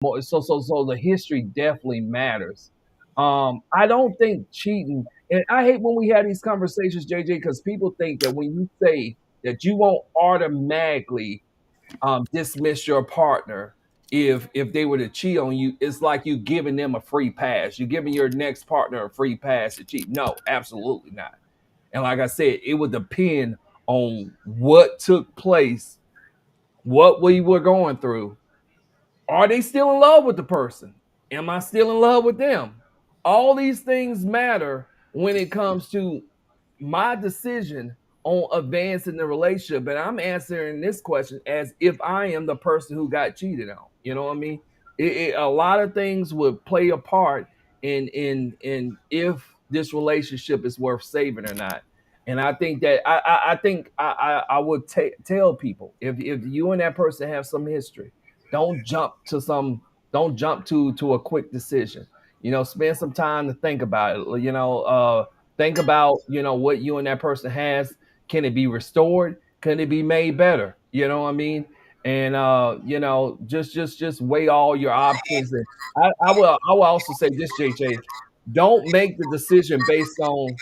So the history definitely matters. I don't think cheating, and I hate when we have these conversations, JJ, because people think that when you say that you won't automatically dismiss your partner if they were to cheat on you, it's like you giving them a free pass. You're giving your next partner a free pass to cheat. No, absolutely not. And like I said, it would depend on what took place, what we were going through. Are they still in love with the person? Am I still in love with them? All these things matter when it comes to my decision on advancing the relationship. And I'm answering this question as if I am the person who got cheated on. You know what I mean? A lot of things would play a part in if this relationship is worth saving or not. And I think that I think I would tell people if you and that person have some history, don't jump to some don't jump to a quick decision. Spend some time to think about it. Think about what you and that person has. Can it be restored? Can it be made better? You know what I mean? And just weigh all your options. And I will also say this, JJ. Don't make the decision based on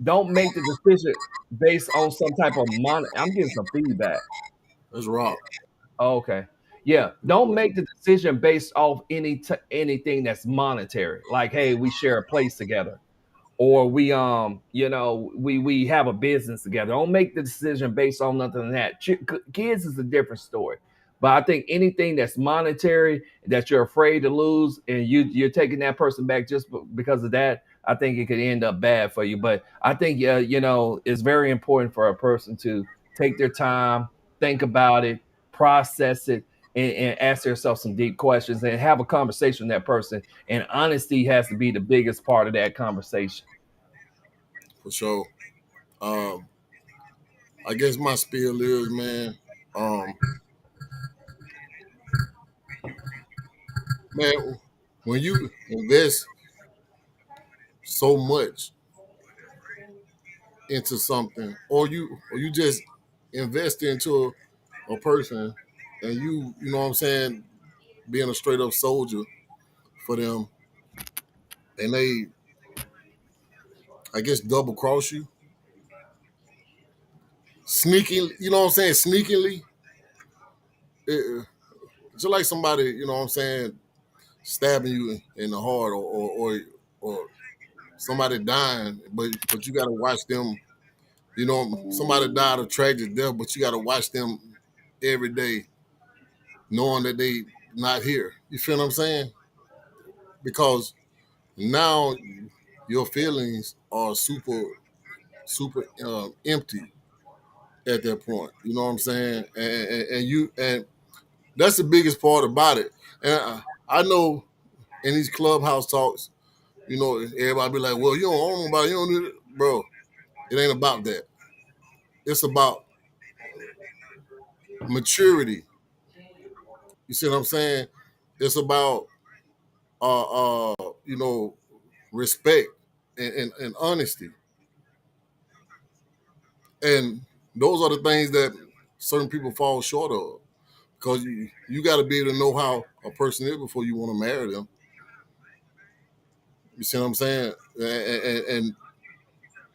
don't make the decision based on some type of I'm getting some feedback. That's raw. Oh, okay. Yeah. Don't make the decision based off anything that's monetary. Like, hey, we share a place together, or we have a business together. Don't make the decision based on nothing like that. Kids is a different story. But I think anything that's monetary that you're afraid to lose, and you're taking that person back just because of that, I think it could end up bad for you. But I think it's very important for a person to take their time, think about it, process it, and ask yourself some deep questions and have a conversation with that person. And honesty has to be the biggest part of that conversation. For sure. Um, I guess my spiel is, man, um, man, when you invest so much into something, or you just invest into a person, and you know what I'm saying, being a straight up soldier for them, and they, I guess, double cross you, sneaking, you know what I'm saying, sneakily, it's like somebody, you know what I'm saying, stabbing you in the heart, or somebody dying, but you got to watch them. You know, somebody died a tragic death, but you got to watch them every day, knowing that they not here. You feel what I'm saying? Because now your feelings are super empty at that point. You know what I'm saying? And that's the biggest part about it. And I know in these clubhouse talks, everybody be like, "Well, you don't own nobody, you don't do it, bro." It ain't about that. It's about maturity. You see what I'm saying? It's about you know, respect and honesty. And those are the things that certain people fall short of. Because you got to be able to know how a person is before you want to marry them. You see what I'm saying? And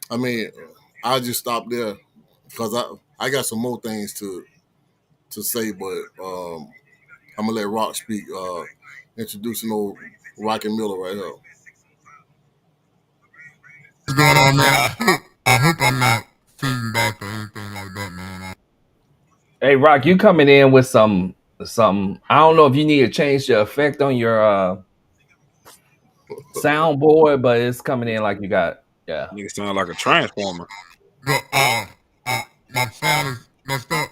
I mean, I just stop there because I got some more things to say, but I'm gonna let Rock speak. Introducing old Rocky Miller right here. What's going on, man? I hope I'm not feeding back or anything like that, man. Hey, Rock, you coming in with some. I don't know if you need to change the effect on your soundboard, but it's coming in like you got. Yeah. Nigga sound like a transformer. But, my sound is messed up.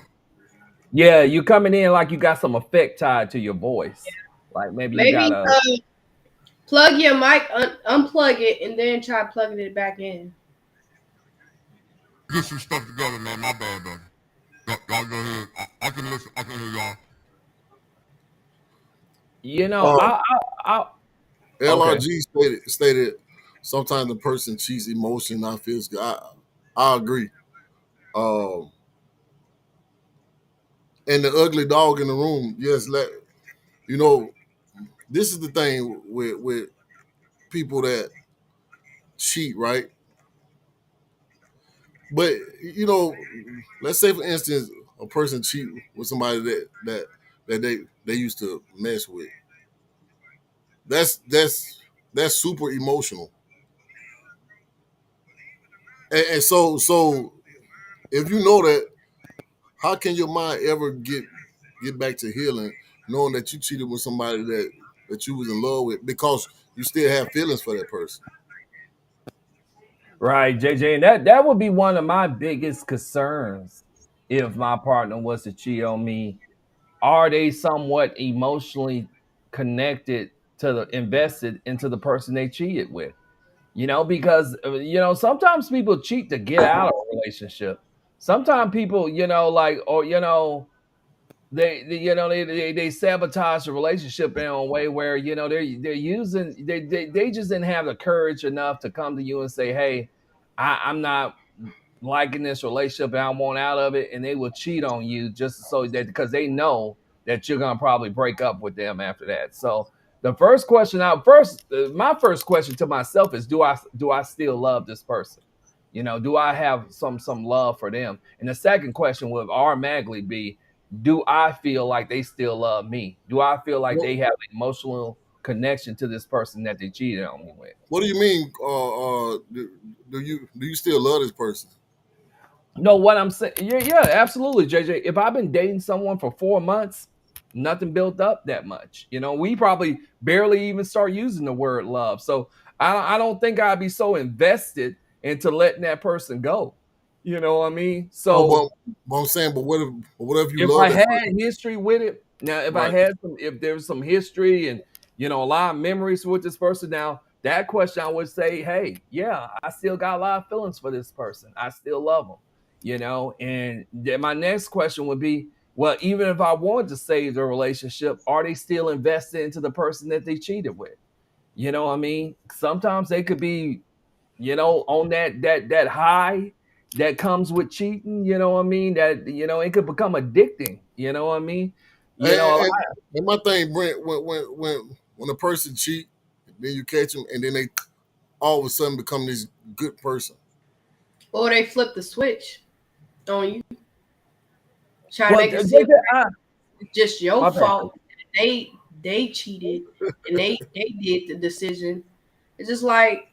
Yeah, you coming in like you got some effect tied to your voice. Like maybe you got Maybe a. plug your mic, unplug it, and then try plugging it back in. Get some stuff together, man. My bad, brother. Y'all go ahead. I can listen. I can hear y'all. You know, Um, I okay. LRG stated sometimes the person cheats emotion, not physical. I agree. Um, and the ugly dog in the room, yes, you know. this is the thing with people that cheat, right? But you know, let's say for instance, a person cheat with somebody that they used to mess with. That's that's super emotional. And so if you know that, how can your mind ever get back to healing, knowing that you cheated with somebody that you was in love with because you still have feelings for that person? Right, JJ, and that would be one of my biggest concerns if my partner was to cheat on me. Are they somewhat emotionally connected to the invested into the person they cheated with? Because sometimes people cheat to get out of a relationship. Sometimes people, like, or they sabotage the relationship in a way where they're using they just didn't have the courage enough to come to you and say, hey, I'm not liking this relationship and I want out of it, and they will cheat on you just so that because they know that you're gonna probably break up with them after that. So the first question my first question to myself is, do I still love this person? Do I have some love for them? And the second question would automatically be, do I feel like they still love me? Do I feel like What, they have an emotional connection to this person that they cheated on me with? what do you mean? Do you still love this person? No, what I'm saying, yeah, absolutely, JJ. If I've been dating someone for 4 months, nothing built up that much. We probably barely even start using the word love. So I don't think I'd be so invested into letting that person go. You know what I mean? Oh, So but I'm saying, but what if you if love I that had person? history with it, now Right. if there's some history and a lot of memories with this person, now that question I would say, hey, yeah, I still got a lot of feelings for this person. I still love them, And then my next question would be, well, even if I wanted to save the relationship, are they still invested into the person that they cheated with? You know what I mean? Sometimes they could be on that high that comes with cheating, you know what I mean? That it could become addicting, you know what I mean? And, You know, a lot. and my thing, Brent, when a person cheat, then you catch them, and then they all of a sudden become this good person. Or they flip the switch on you, try to Well, make it seem I, like it's just your my bad. fault. They cheated and they did the decision. It's just like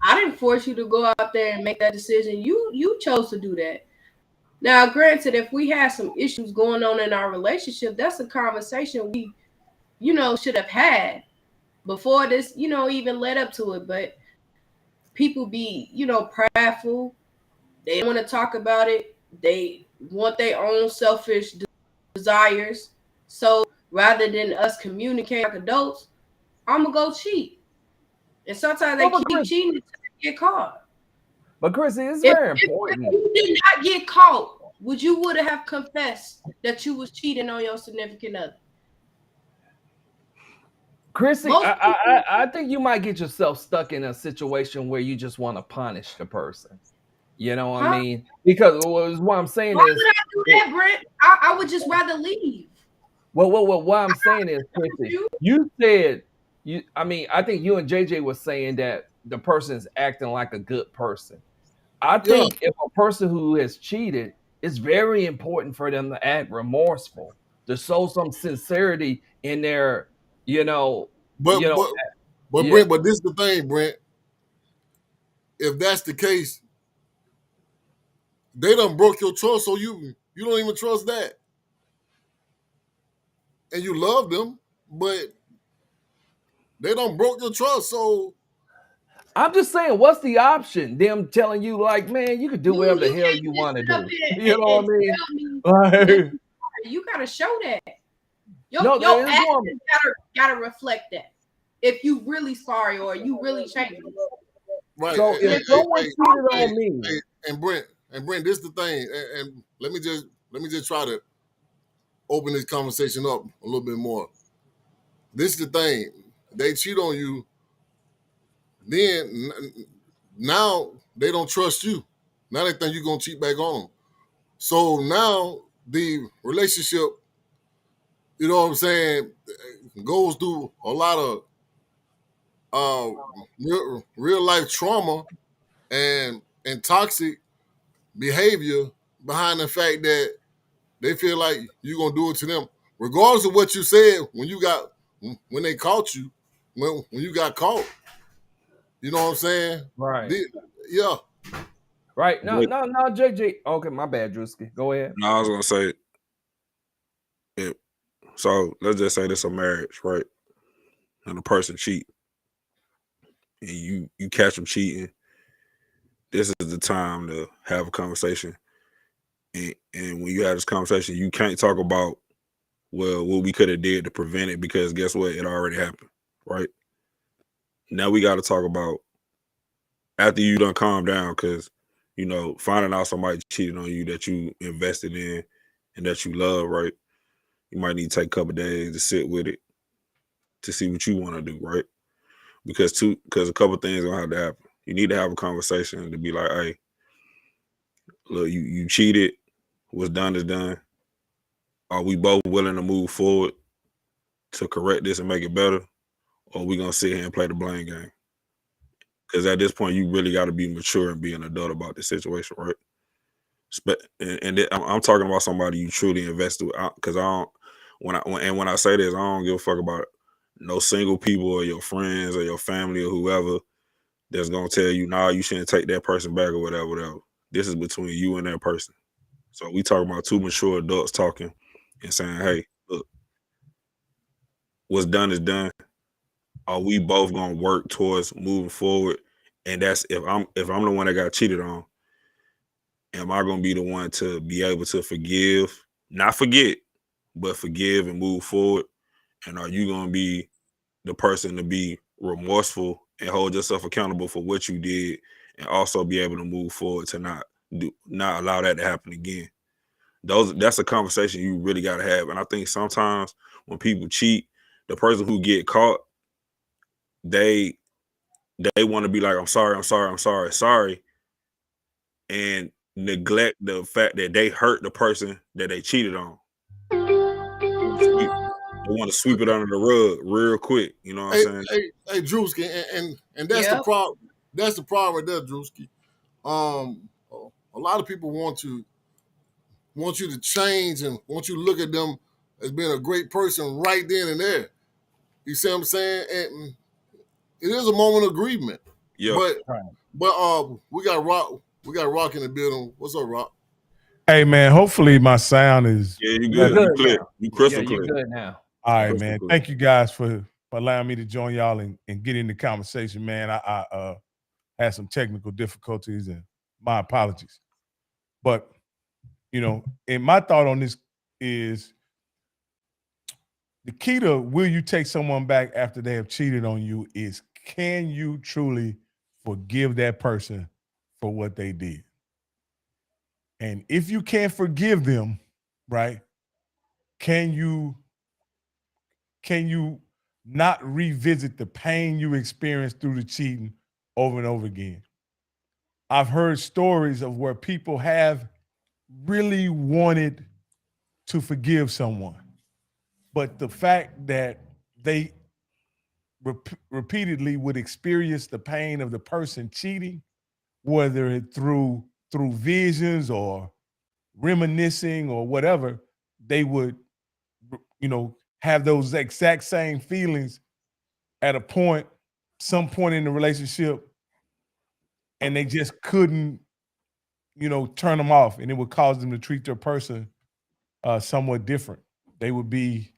I didn't force you to go out there and make that decision. You chose to do that. Now, granted, if we had some issues going on in our relationship, that's a conversation we, should have had before this, even led up to it. But people be, prideful. They don't want to talk about it. They want their own selfish desires. So rather than us communicate like adults, I'm gonna go cheat. And sometimes Well, they keep cheating until they get caught. but Chrissy, it's If, very if important. you did not get caught, would have confessed that you was cheating on your significant other? Chrissy, Most people, I think you might get yourself stuck in a situation where you just want to punish the person. You know what I huh? mean? Because what I'm saying Why is, would I do that, Brent? I would just rather leave. what I'm saying is, Chrissy, You you said I mean, I think you and JJ was saying that the person is acting like a good person. I Yeah, think if a person who has cheated, it's very important for them to act remorseful, to show some sincerity in their, you know, but you know, but but yeah. Brent, but this is the thing, Brent. If that's the case, they done broke your trust, so you don't even trust that, and you love them, but they don't broke your trust. So I'm just saying, what's the option? Them telling you like, man, you could do whatever the you hell can't you just want to sit up do. here You know what and I mean? tell me that Like, you gotta show that. no, Your it's one. actions gotta reflect that. If you really sorry or you really changing. right, So if someone cheated on me, and Brent, this is the thing, and let me just try to open this conversation up a little bit more. This is the thing. They cheat on you, then now they don't trust you. Now they think you're gonna cheat back on them. So now the relationship you know what I'm saying, goes through a lot of real life trauma and toxic behavior behind the fact that they feel like you're gonna do it to them, regardless of what you said when they caught you, when you got caught. You know what I'm saying? Right. Yeah. Right. No, JJ. Okay, my bad, Drewski. Go ahead. No, I was gonna say, yeah. So let's just say this a marriage, right? And a person cheat, and you catch them cheating. This is the time to have a conversation. And when you have this conversation, you can't talk about, well, what we could have did to prevent it, because guess what? It already happened, right? Now we got to talk about, after you done calm down, because, you know, finding out somebody cheated on you that you invested in and that you love, right? You might need to take a couple of days to sit with it to see what you want to do, right? Because a couple of things gonna have to happen. You need to have a conversation to be like, hey, look, you cheated. What's done is done. Are we both willing to move forward to correct this and make it better? Or are we gonna sit here and play the blame game? Because at this point, you really got to be mature and be an adult about the situation, right? And I'm talking about somebody you truly invested with. Because when I say this, I don't give a fuck about no single people or your friends or your family or whoever that's gonna tell you, nah, you shouldn't take that person back or whatever. This is between you and that person. So we talking about two mature adults talking and saying, hey, look, what's done is done. Are we both gonna work towards moving forward? And that's if I'm the one that got cheated on, am I gonna be the one to be able to forgive, not forget, but forgive and move forward? And are you gonna be the person to be remorseful and hold yourself accountable for what you did, and also be able to move forward to not allow that to happen again? That's a conversation you really gotta have. And I think sometimes when people cheat, the person who get caught, they want to be like, I'm sorry, and neglect the fact that they hurt the person that they cheated on. They want to sweep it under the rug real quick. You know what I'm saying? Hey, Drewski, and that's the problem. That's the problem with that, Drewski. A lot of people want you to change and want you to look at them as being a great person right then and there. You see what I'm saying? And it is a moment of grievement. Yeah. But we got Rock in the building. What's up, Rock? Hey man, hopefully my sound is you good. You clear. You crystal clear. You're good now. All right, man. Thank you guys for allowing me to join y'all and get in the conversation, man. I had some technical difficulties, and my apologies. But you know, and my thought on this is the key to will you take someone back after they have cheated on you is, can you truly forgive that person for what they did? And if you can't forgive them, right, can you not revisit the pain you experienced through the cheating over and over again? I've heard stories of where people have really wanted to forgive someone, but the fact that they repeatedly would experience the pain of the person cheating, whether it through visions or reminiscing or whatever, they would, you know, have those exact same feelings at some point in the relationship, and they just couldn't, you know, turn them off, and it would cause them to treat their person somewhat different. They would be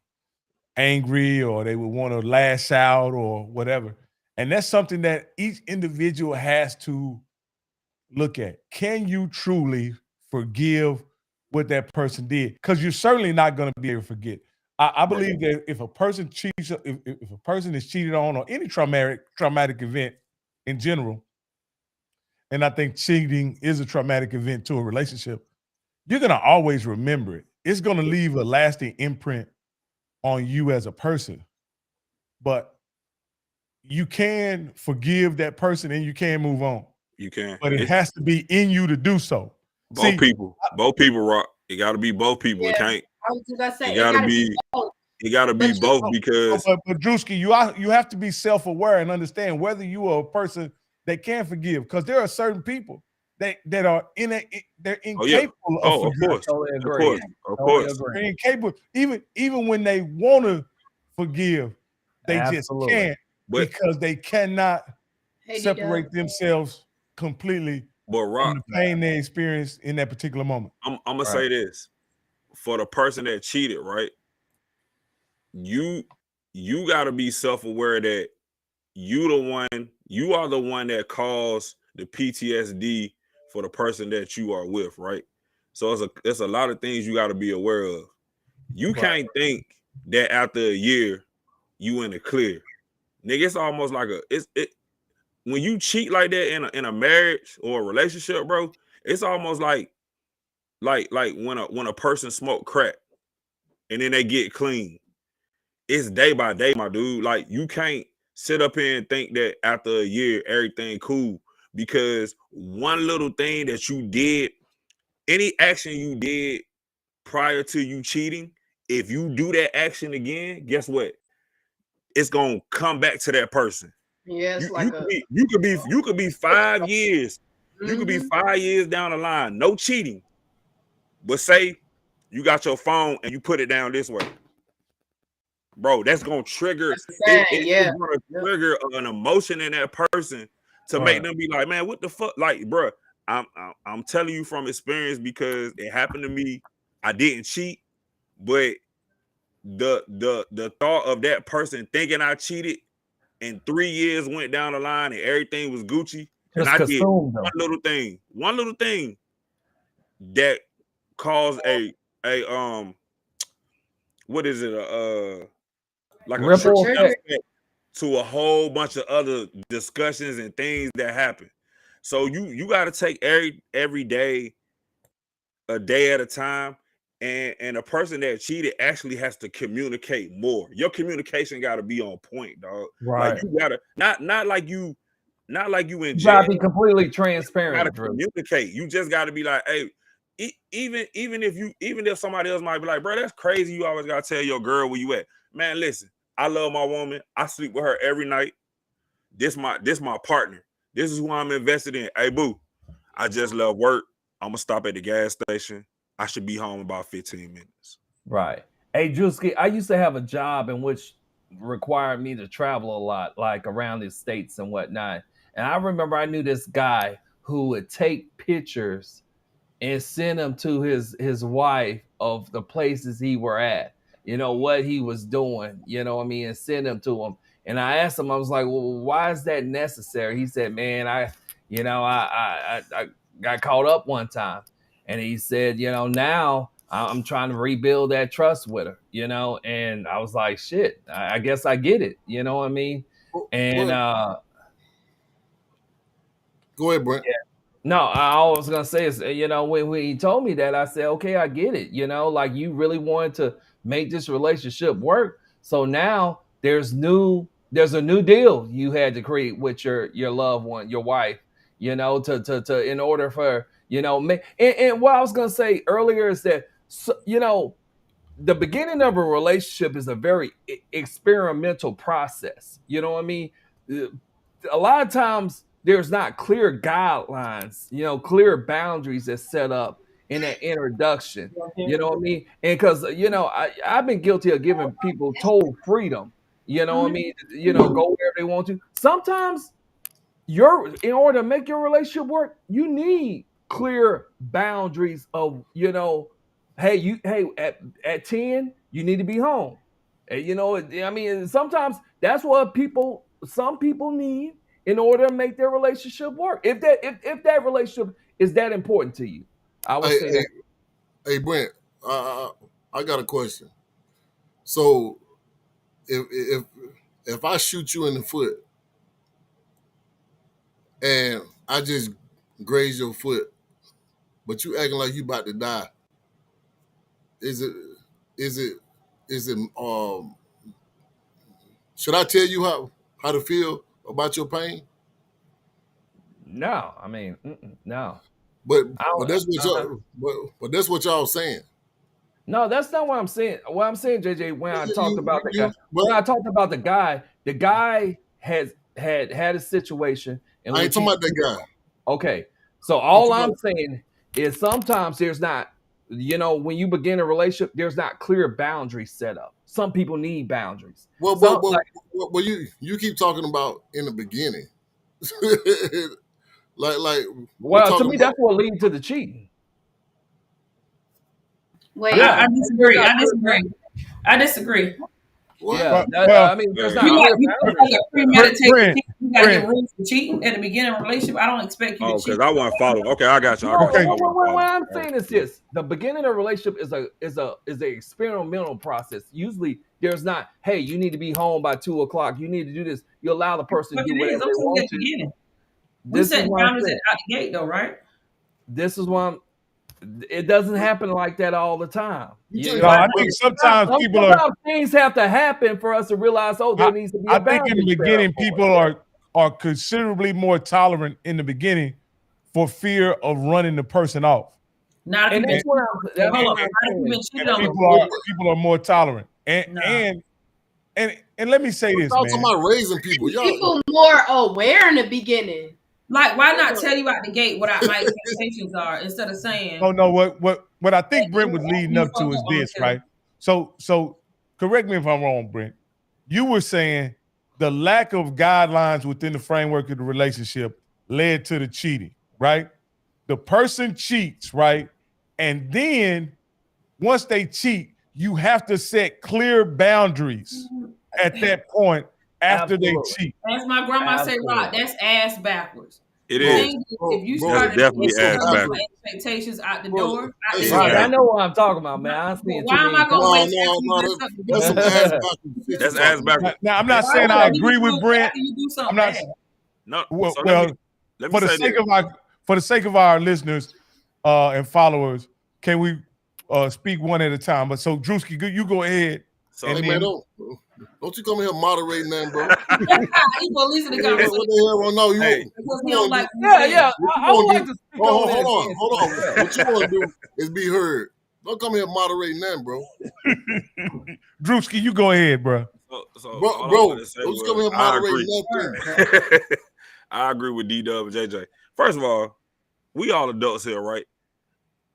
angry, or they would want to lash out or whatever. And that's something that each individual has to look at. Can you truly forgive what that person did? Because you're certainly not going to be able to forget. I believe that if a person cheats, if a person is cheated on, or any traumatic event in general, and I think cheating is a traumatic event to a relationship, you're going to always remember it. It's going to leave a lasting imprint on you as a person. But you can forgive that person and you can move on. You can. But it has to be in you to do so. Both people, Rock. It got to be both people. Yeah, It can't. I was just gonna say, it gotta be both. it got to be But both because But Drewski, you have to be self-aware and understand whether you are a person that can forgive, because there are certain people that are they're incapable of of forgiving. course, Totally of agree. course, of Totally course. agree. They're incapable, even when they want to forgive, they Absolutely. just can't But because they cannot hey, separate themselves completely but from Rock, the pain they experienced in that particular moment. I'm gonna Right. say this for the person that cheated, right? You got to be self-aware that you are the one that caused the PTSD for the person that you are with, right? So it's a lot of things you got to be aware of. You can't think that after a year you in the clear, nigga. It's almost like when you cheat like that in a marriage or a relationship, bro. It's almost like when a person smoke crack and then they get clean. It's day by day, my dude. Like, you can't sit up here and think that after a year everything cool, because one little thing that you did, any action you did prior to you cheating, if you do that action again, guess what? It's gonna come back to that person. Yeah, it's You could be 5 years. You could be Mhm. 5 years down the line, no cheating. But say you got your phone and you put it down this way, bro. That's gonna trigger. It's gonna trigger an emotion in that person to make them be like, man, what the fuck, like, bro. I'm telling you from experience because it happened to me. I didn't cheat, but the thought of that person thinking I cheated and 3 years went down the line and everything was Gucci, and Just I did consume them. one little thing that caused a what is it, like a Ripple trickle effect. effect to a whole bunch of other discussions and things that happen. So you got to take every day a day at a time, and a person that cheated actually has to communicate more. Your communication got to be on point, dog. Right. Like, you gotta not like you in You jail. gotta be completely You transparent, gotta Drew. communicate. You just got to be like, hey, even if somebody else might be like, bro, that's crazy. You always gotta tell your girl where you at. Man, listen, I love my woman. I sleep with her every night. This my partner. This is who I'm invested in. Hey, boo, I just love work. I'm gonna stop at the gas station. I should be home about 15 minutes. Right. Hey, Drewski, I used to have a job in which required me to travel a lot, like around the states and whatnot. And I remember I knew this guy who would take pictures and send them to his wife of the places he were at, what he was doing, what I mean, and send them to him. And I asked him, I was like, well, why is that necessary? He said, man, I got caught up one time. And he said, now I'm trying to rebuild that trust with her, and I was like, shit, I guess I get it. You know what I mean? And go ahead, Brent. yeah. No, I was gonna say is, when he told me that, I said, okay, I get it. Like, you really wanted to make this relationship work. So now there's a new deal you had to create with your loved one, your wife, to in order for, and what I was gonna say earlier is that, the beginning of a relationship is a very experimental process. You know what I mean? A lot of times there's not clear guidelines, clear boundaries that's set up in that introduction. You know what I mean? And because, I've been guilty of giving people total freedom. You know what I mean? Go wherever they want to. Sometimes in order to make your relationship work, you need clear boundaries of, at 10, you need to be home. And, I mean, sometimes that's what some people need in order to make their relationship work. If that relationship is that important to you, I would say that. Hey, Brent, I got a question. So if I shoot you in the foot and I just graze your foot, but you acting like you about to die, is it should I tell you how to feel about your pain? No, I mean, no. But I don't, that's what y'all but that's what y'all saying. No, that's not what I'm saying. What I'm saying, JJ, when I talked about the guy, but when I talked about the guy has had a situation in I ain't which talking he about that guy. okay. So I'm all talking I'm about, saying is sometimes there's not, when you begin a relationship, there's not clear boundaries set up. Some people need boundaries. well, Some like you keep talking about in the beginning. like we're well, to talking me, about that's what leads to the cheating. Wait, Yeah. I There's disagree. not I clear disagree. I disagree. what? Yeah, Well, I mean, there's Yeah. not You clear got boundaries like a set up. premeditated Brent, cheat. You got to Brent. give rules for cheating at the beginning of a relationship. I don't expect you to Oh, because cheat. I wasn't following. Okay, I got you. I No, got you. Okay. I wasn't what following. I'm saying is this: the beginning of a relationship is a experimental process. Usually, there's not, hey, you need to be home by 2:00. You need to do this. You allow the person to But do it whatever is. I'm they telling you want at the to. beginning. We This is set what I'm boundaries saying. out the gate, though, right? This is why it doesn't happen like that all the time. No, I think sometimes people are. Sometimes things have to happen for us to realize, oh, there needs to be a I think in the boundary set up beginning, for it. people are considerably more tolerant in the beginning for fear of running the person off. Not if And you've been that's what hold on. I'm Not if you've been saying. cheated And on. people are more tolerant. No. And let me say this, I'm talking man. about raising people. Y'all, people more aware in the beginning. Like, why not tell you out the gate what my expectations are instead of saying, Oh no, what I think Brent was leading up to is this, right? So correct me if I'm wrong, Brent. You were saying the lack of guidelines within the framework of the relationship led to the cheating, right? The person cheats, right? And then once they cheat, you have to set clear boundaries at that point after they Absolutely. cheat. as my grandma say, Absolutely. Rod, that's ass backwards. It The is. thing is, if you Bro, start That's definitely to ass tell backwards. my expectations out the Bro, door, out the that's door, Right, I Exactly. know what I'm talking about, man. I see well, it why too am I many gonna No, wait no, after you no, mess up to do that's some something? ass backwards shit That's you ass talking about. backwards. Now, I'm not Why saying would I you agree do with it Brent. after you do something I'm not. bad? No. Well, So well, let me for the say sake this. of our listeners and followers, can we speak one at a time? But so Drewski, you go ahead, So and Hey then man, don't you come here moderating nothing, bro. You gonna listen to What conversation the hell? Well, no, hey, because you he don't want to like do? what you Yeah, saying. What you I would want to like do? to speak on it Hold again on. for myself. What you want to do is be heard. Don't come here moderating nothing, bro. Drewski, you go ahead, bro. so all Bro, I bro, wanted to say don't you come was here I moderating agree. nothing. I agree with D-Dub and JJ. First of all, we all adults here, right?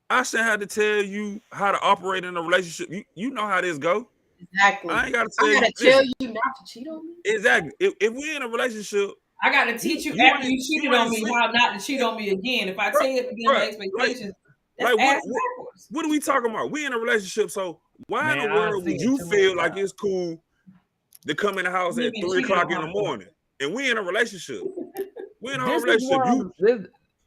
I shouldn't have to tell you how to operate in a relationship. You know how this go. Exactly. I ain't got to I tell gotta you. tell Listen, you not to cheat on me. exactly. If we're in a relationship, I got to teach you You after you ain't- cheated you on ain't me sleep- how not to cheat on me again. If I Bruh, tell you at the beginning of my bruh, expectations, that's like ass what, backwards. what are we talking about? We in a relationship, so why in Man, the I've world seen would it you too many feel like times. it's cool to come in the house You at been 3 cheated o'clock in on. the morning and we in a relationship? We in a whole This is relationship. why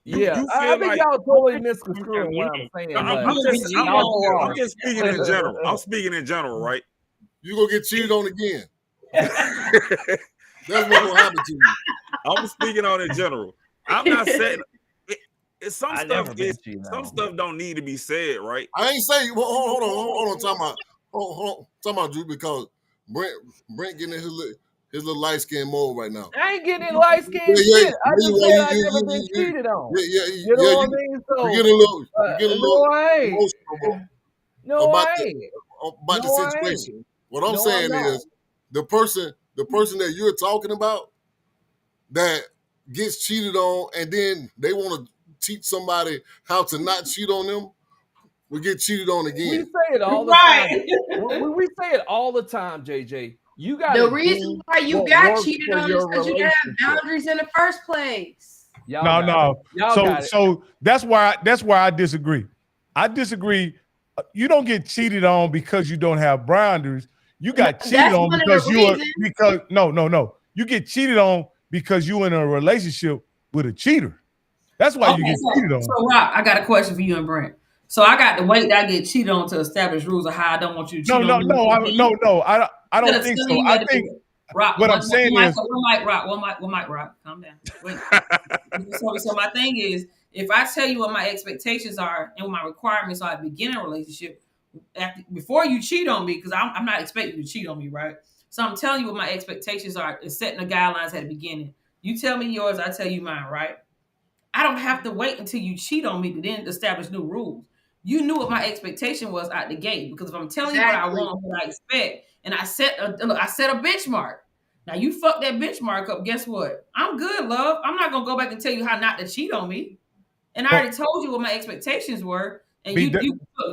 You I feel think like y'all totally misconstruing what I'm saying, I'm but You been cheated y'all go on. I'm off. just speaking in general. I'm speaking in general, right? You gonna get cheated on again. That's what's gonna happen to you. I'm speaking on in general. I'm not saying some I stuff never been is cheated some on. stuff don't need to be said, right? I ain't saying hold on, talking about Drew, because Brent getting in his little light skin mode right now. I ain't getting any light skin Yeah, shit. I you- just you- said I you- never you- been you- cheated on. Yeah, You know what I mean? So you get a little no, I ain't. emotional, bro, No, about I the ain't. about the No, I situation. ain't. What I'm No, I'm saying not. is the person that you're talking about that gets cheated on, and then they want to teach somebody how to not cheat on them, will get cheated on We again. say it all the Right. time. We say it all the time, JJ. You got The reason why you got cheated on is because you didn't have boundaries in the first place. No. So that's why I disagree. I disagree. You don't get cheated on because you don't have boundaries. You got cheated That's on one of because the you are reasons. because no. You get cheated on because you in a relationship with a cheater. That's why you get cheated on. So Rob, I got a question for you and Brent. So I got to wait that I get cheated on to establish rules of how I don't want you to cheat on me. I don't think so. I think Rock, what I'm saying is one mic, Rock. Calm down. Wait. So my thing is, if I tell you what my expectations are and what my requirements are at the beginning of a relationship, before you cheat on me, because I'm not expecting you to cheat on me, right? So I'm telling you what my expectations are and setting the guidelines at the beginning. You tell me yours, I tell you mine, right? I don't have to wait until you cheat on me to then establish new rules. you knew what my expectation was out the gate. Because if I'm telling you what I want, what I expect, and I set a benchmark. Now you fuck that benchmark up. Guess what? I'm good, love. I'm not gonna go back and tell you how not to cheat on me. And I already told you what my expectations were, and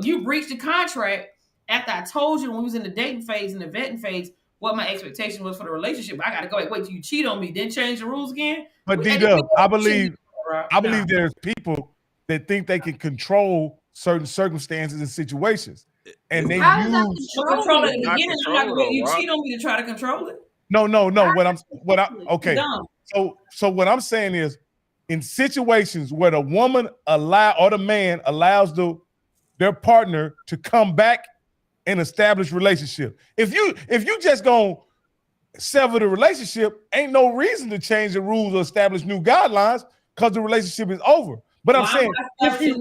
you breached the contract after I told you when we was in the dating phase and the vetting phase what my expectation was for the relationship. I got to go wait till you cheat on me, then change the rules again. But D-Dub, I believe there's people that think they can control certain circumstances and situations, and they use control it in the beginning. I'm not gonna let you cheat on me to try to control it. No. So what I'm saying is, in situations where the woman or the man allows their partner to come back and establish relationship. If you just gonna sever the relationship, ain't no reason to change the rules or establish new guidelines because the relationship is over. But I'm saying, but you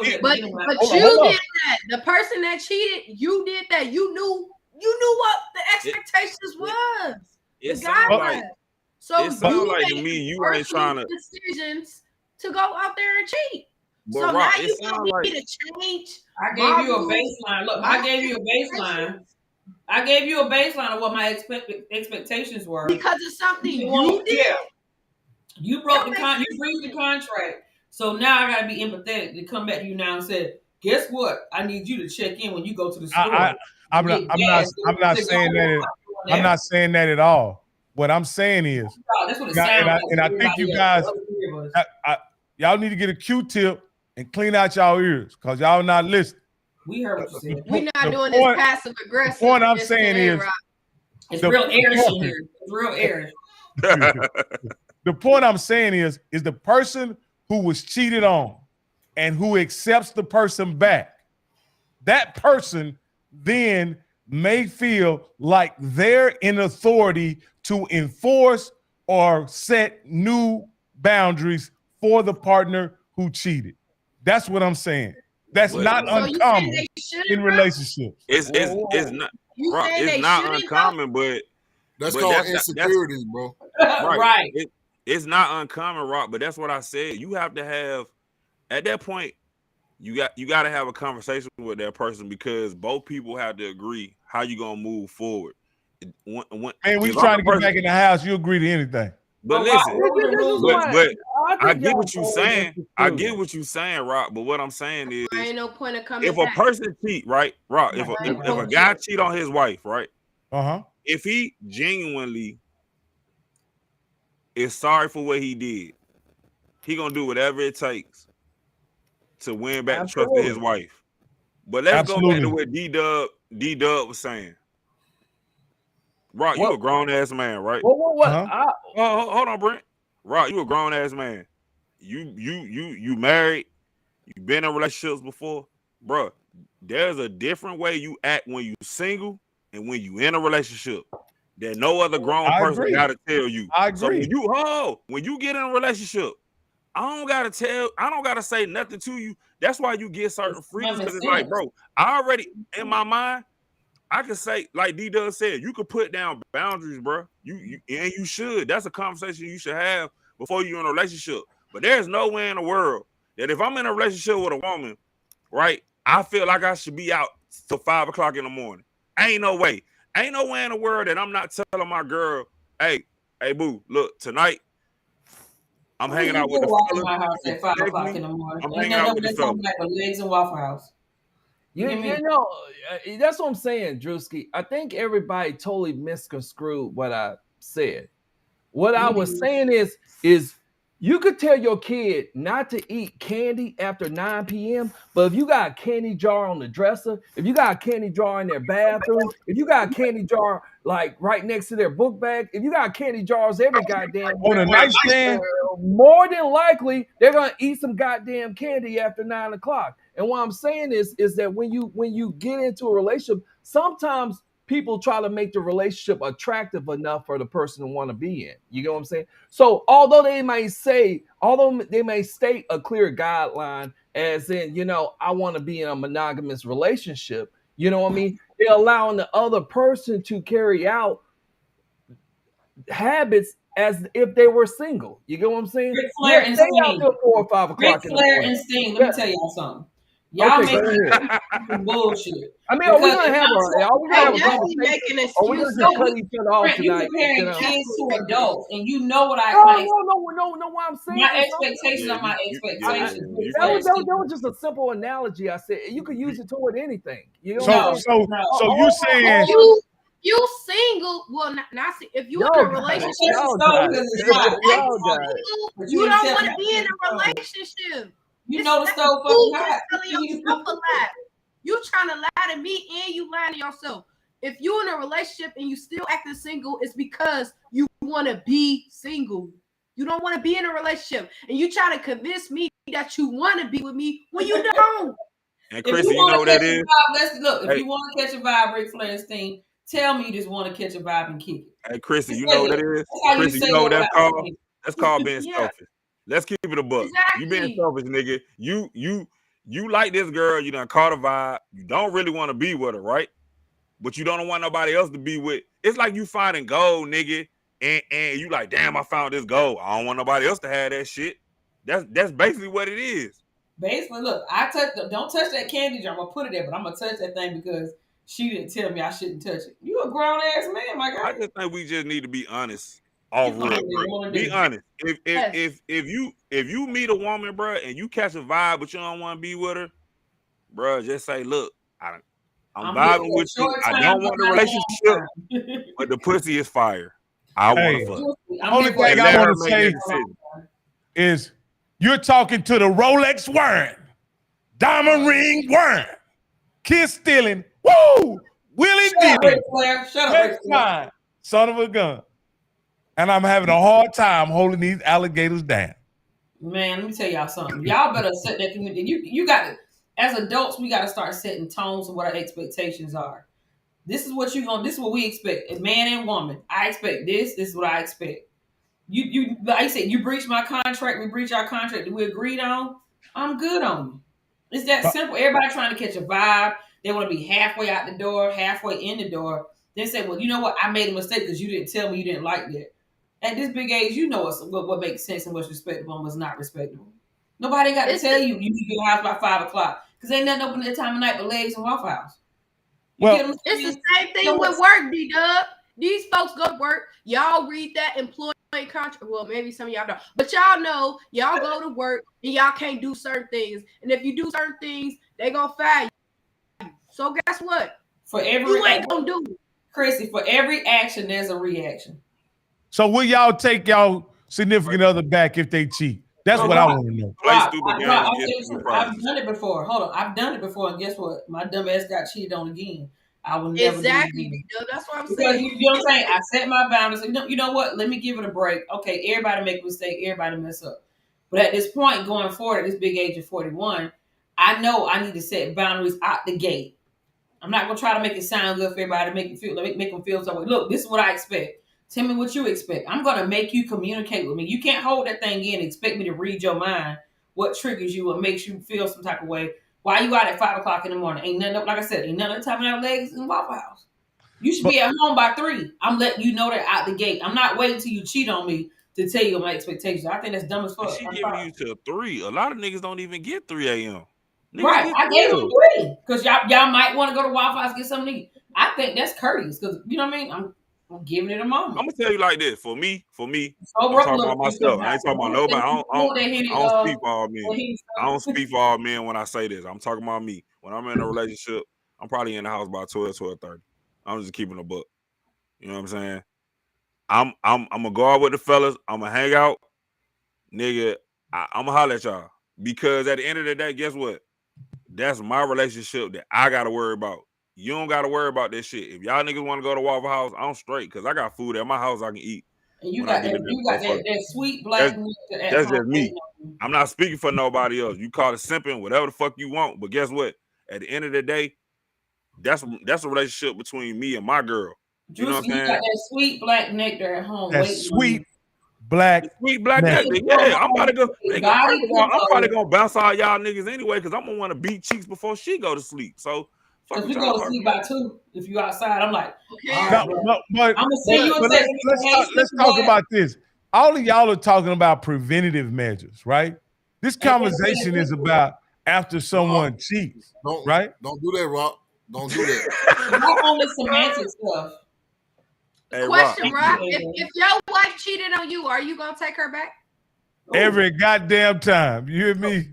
did that. The person that cheated, you did that. You knew what the expectations was. It sounds like. So it sounds like to me you ain't trying to decisions to go out there and cheat. But so Rock, now you want me to change. I gave you a baseline. Look, I gave you a baseline. I gave you a baseline of what my expectations were because it's something you did. Yeah. You broke you breached the contract. So now I gotta be empathetic to come back to you now and say, guess what? I need you to check in when you go to the store. I'm not saying that. I'm not saying that at all. What I'm saying is, that's what it sounds like. And I think you guys, y'all need to get a Q-tip and clean out y'all ears because y'all not listening. We heard what you said. We're not doing this passive aggressive. The point I'm saying is, it's real airish in here. It's real airish. The point I'm saying is the person who was cheated on and who accepts the person back, that person then may feel like they're in authority to enforce or set new boundaries for the partner who cheated. That's what I'm saying. That's not uncommon in relationships. It's not. It's not uncommon, but that's called insecurities, bro. Right. It's not uncommon, Rock. But that's what I said. You have to have at that point. You got to have a conversation with that person because both people have to agree how you gonna move forward. Man, we trying to get back in the house. You agree to anything. But listen, but I get what you're saying. I get what you're saying, Rock. But what I'm saying is, ain't no point of coming if a person cheat, right, Rock, if a guy cheat on his wife, right, if he genuinely is sorry for what he did, he gonna do whatever it takes to win back the trust of his wife. But let's go back to what D-Dub was saying. Rock, you a grown ass man, right? What? Hold on, Brent. Rock, you a grown ass man. You married. You've been in relationships before, bro. There's a different way you act when you single and when you in a relationship that no other grown person gotta tell you. I agree. So when you get in a relationship, I don't gotta say nothing to you. That's why you get certain freedoms because it's like, bro, I already in my mind. I can say, like D-Dub said, you could put down boundaries, bro. You should. That's a conversation you should have before you're in a relationship. But there's no way in the world that if I'm in a relationship with a woman, right, I feel like I should be out till 5 o'clock in the morning. Ain't no way. Ain't no way in the world that I'm not telling my girl, hey, boo, look, tonight I'm hanging out with the fellas. My house at 5 o'clock in the morning. I'm hanging out with the fellas. Like a legs and Waffle House. You know, that's what I'm saying, Drewski. I think everybody totally misconstrued what I said. What I was saying is you could tell your kid not to eat candy after 9 p.m., but if you got a candy jar on the dresser, if you got a candy jar in their bathroom, if you got a candy jar like right next to their book bag, if you got candy jars every goddamn on a nightstand, more than likely they're gonna eat some goddamn candy after 9 o'clock. And what I'm saying is that when you get into a relationship, sometimes people try to make the relationship attractive enough for the person to want to be in. You know what I'm saying? So although they may state a clear guideline as in, you know, I want to be in a monogamous relationship, you know what I mean? They're allowing the other person to carry out habits as if they were single. You get what I'm saying? Ric Flair and Sting. Out till 4 or 5 o'clock. Ric Flair and Sting. Let me tell y'all something. Y'all Okay, go making ahead. some bullshit. I mean, are we Because gonna if have I'm They a definitely conversation? making Or we gonna excuses. just cut each other off Brent, you tonight? comparing You know? kids to adults, and you know what No, what I'm saying my is something. expectations Yeah, are my you expectations. you That was, can't. that, was, that was just a simple analogy. I said you could use it toward anything. You know what I'm So No, saying? no. so you saying You single? Well, not if you in Y'all a got it. relationship. Y'all got it. Because it's hot. Y'all got it. Single, But you didn't don't tell want me to I be in couldn't a tell me. relationship. You It's know the not stove you fucking just hot. telling yourself a lie. You trying to lie to me and you lying to yourself. If you in a relationship and you still acting single, it's because you want to be single. You don't want to be in a relationship, and you try to convince me that you want to be with me when you don't. And If Chrissy, you you know want what to that catch a is? vibe, let's look. If Hey, you want to catch a vibe, Ric Flair's thing, tell me you just want to catch a vibe and kick it. hey, Chrissy, Just you say know what that. that is? That's how you Chrissy, say you know that what that's without called? saying That's called being Yeah, selfish. Let's keep it a buck. You being exactly. selfish, nigga. You like this girl, you done caught a vibe. You don't really want to be with her, right? But you don't want nobody else to be with. It's like you finding gold, nigga, and you like, damn, I found this gold. I don't want nobody else to have that shit. That's basically what it is. Basically, look, don't touch that candy jar. I'm gonna put it there, but I'm gonna touch that thing because she didn't tell me I shouldn't touch it. You a grown ass man, my I guy. just think we just need to be honest. Off You rip, know what bro. you wanna Be do. honest. Yes. If you meet a woman, bro, and you catch a vibe, but you don't want to be with her, bro, just say, look, I'm I'm here vibing for a with you. short I time, don't but want the not a relationship, long time. but the pussy is fire. I want hey, to fuck. I'm only here for a thing And I let want her to make that say decision. is you're talking to the Rolex wearing, diamond ring wearing, kiss stealing, woo, willing Shut up, Ric dealing, Flair. Shut up, next Ric Flair. time, son of a gun. And I'm having a hard time holding these alligators down. Man, let me tell y'all something. Y'all better set that community. You got to, as adults, we got to start setting tones of what our expectations are. This is what this is what we expect. A man and woman. I expect this. This is what I expect. You like I said, you breach my contract, we breach our contract that we agreed on. I'm good on you. It's that But, simple. Everybody trying to catch a vibe. They want to be halfway out the door, halfway in the door. Then say, well, you know what? I made a mistake because you didn't tell me you didn't like that. At this big age, you know what makes sense and what's respectable and what's not respectable. Nobody got to tell you need to be in the house by 5 o'clock because ain't nothing open at that time of night but legs and Waffle House. You well, get them? It's the same thing with work, D-Dub. These folks go to work. Y'all read that employee contract. Well, maybe some of y'all don't. But y'all know y'all go to work and y'all can't do certain things. And if you do certain things, they going to fire you. So guess what? For every You ain't going to do it. Chrissy, for every action, there's a reaction. so will y'all take y'all significant other back if they cheat? That's Bro, what I want to know. Play Rob, stupid games, I'll get tell you stupid something. I've prizes. done it before. Hold on. I've done it before, and guess what? My dumb ass got cheated on again. I will never Exactly, do it again. D-Dub. That's what I'm Because saying. you know what I'm saying? I set my boundaries. You know what? Let me give it a break. Okay, everybody make a mistake. Everybody mess up. But at this point, going forward, at this big age of 41, I know I need to set boundaries out the gate. I'm not gonna try to make it sound good for everybody, make them feel so way. Look, this is what I expect. Tell me what you expect. I'm gonna make you communicate with me. You can't hold that thing in and expect me to read your mind. What triggers you or makes you feel some type of way? Why you out at 5 o'clock in the morning? Ain't nothing, like I said, ain't nothing time out legs in Waffle House. You should be at home by 3. I'm letting you know that out the gate. I'm not waiting till you cheat on me to tell you my expectations. I think that's dumb as fuck. She I'm giving sorry. you to 3. A lot of niggas don't even get 3 a.m. Niggas Right, get I gave them 12. 3 because y'all might want to go to Waffle House and get something to eat. I think that's courteous because you know what I mean. I'm giving it a moment. I'm gonna tell you like this. For me, So I'm talking about myself. I ain't talking about nobody. I don't speak for all men. I don't speak for all men when I say this. I'm talking about me. When I'm in a relationship, I'm probably in the house by 12:30. I'm just keeping a book. You know what I'm saying? I'm gonna go out with the fellas. I'm gonna hang out, nigga. I'm gonna holler at y'all because at the end of the day, guess what? That's my relationship that I gotta worry about. You don't gotta worry about that shit. If y'all niggas want to go to Waffle House, I'm straight because I got food at my house I can eat. And you when I got get that, to you got that sweet black meat at That's home. just me. I'm not speaking for nobody else. You call it simping, whatever the fuck you want. But guess what? At the end of the day, that's a relationship between me and my girl. You know what I'm Juicy, you got saying? that sweet black nectar at home That waiting on sweet you. black Sweet black nectar. nectar. Yeah, I'm about to go. Nigga, Body first of all, I'm probably pillow. gonna bounce all y'all niggas anyway because I'm gonna want to beat cheeks before she go to sleep. So fuck Because what we y'all go to talking sleep about. by 2 if you outside. I'm like, Okay. all No, right, bro. but I'm gonna send you a but text. let's talk about this. All of y'all are talking about preventative measures, right? This conversation is about after someone cheats, Don't right? Don't do that, Rock. Don't do that. Not on the semantic stuff. Hey, Question, Rock. Rock. If your wife cheated on you, are you gonna take her back? Every goddamn time. You hear me?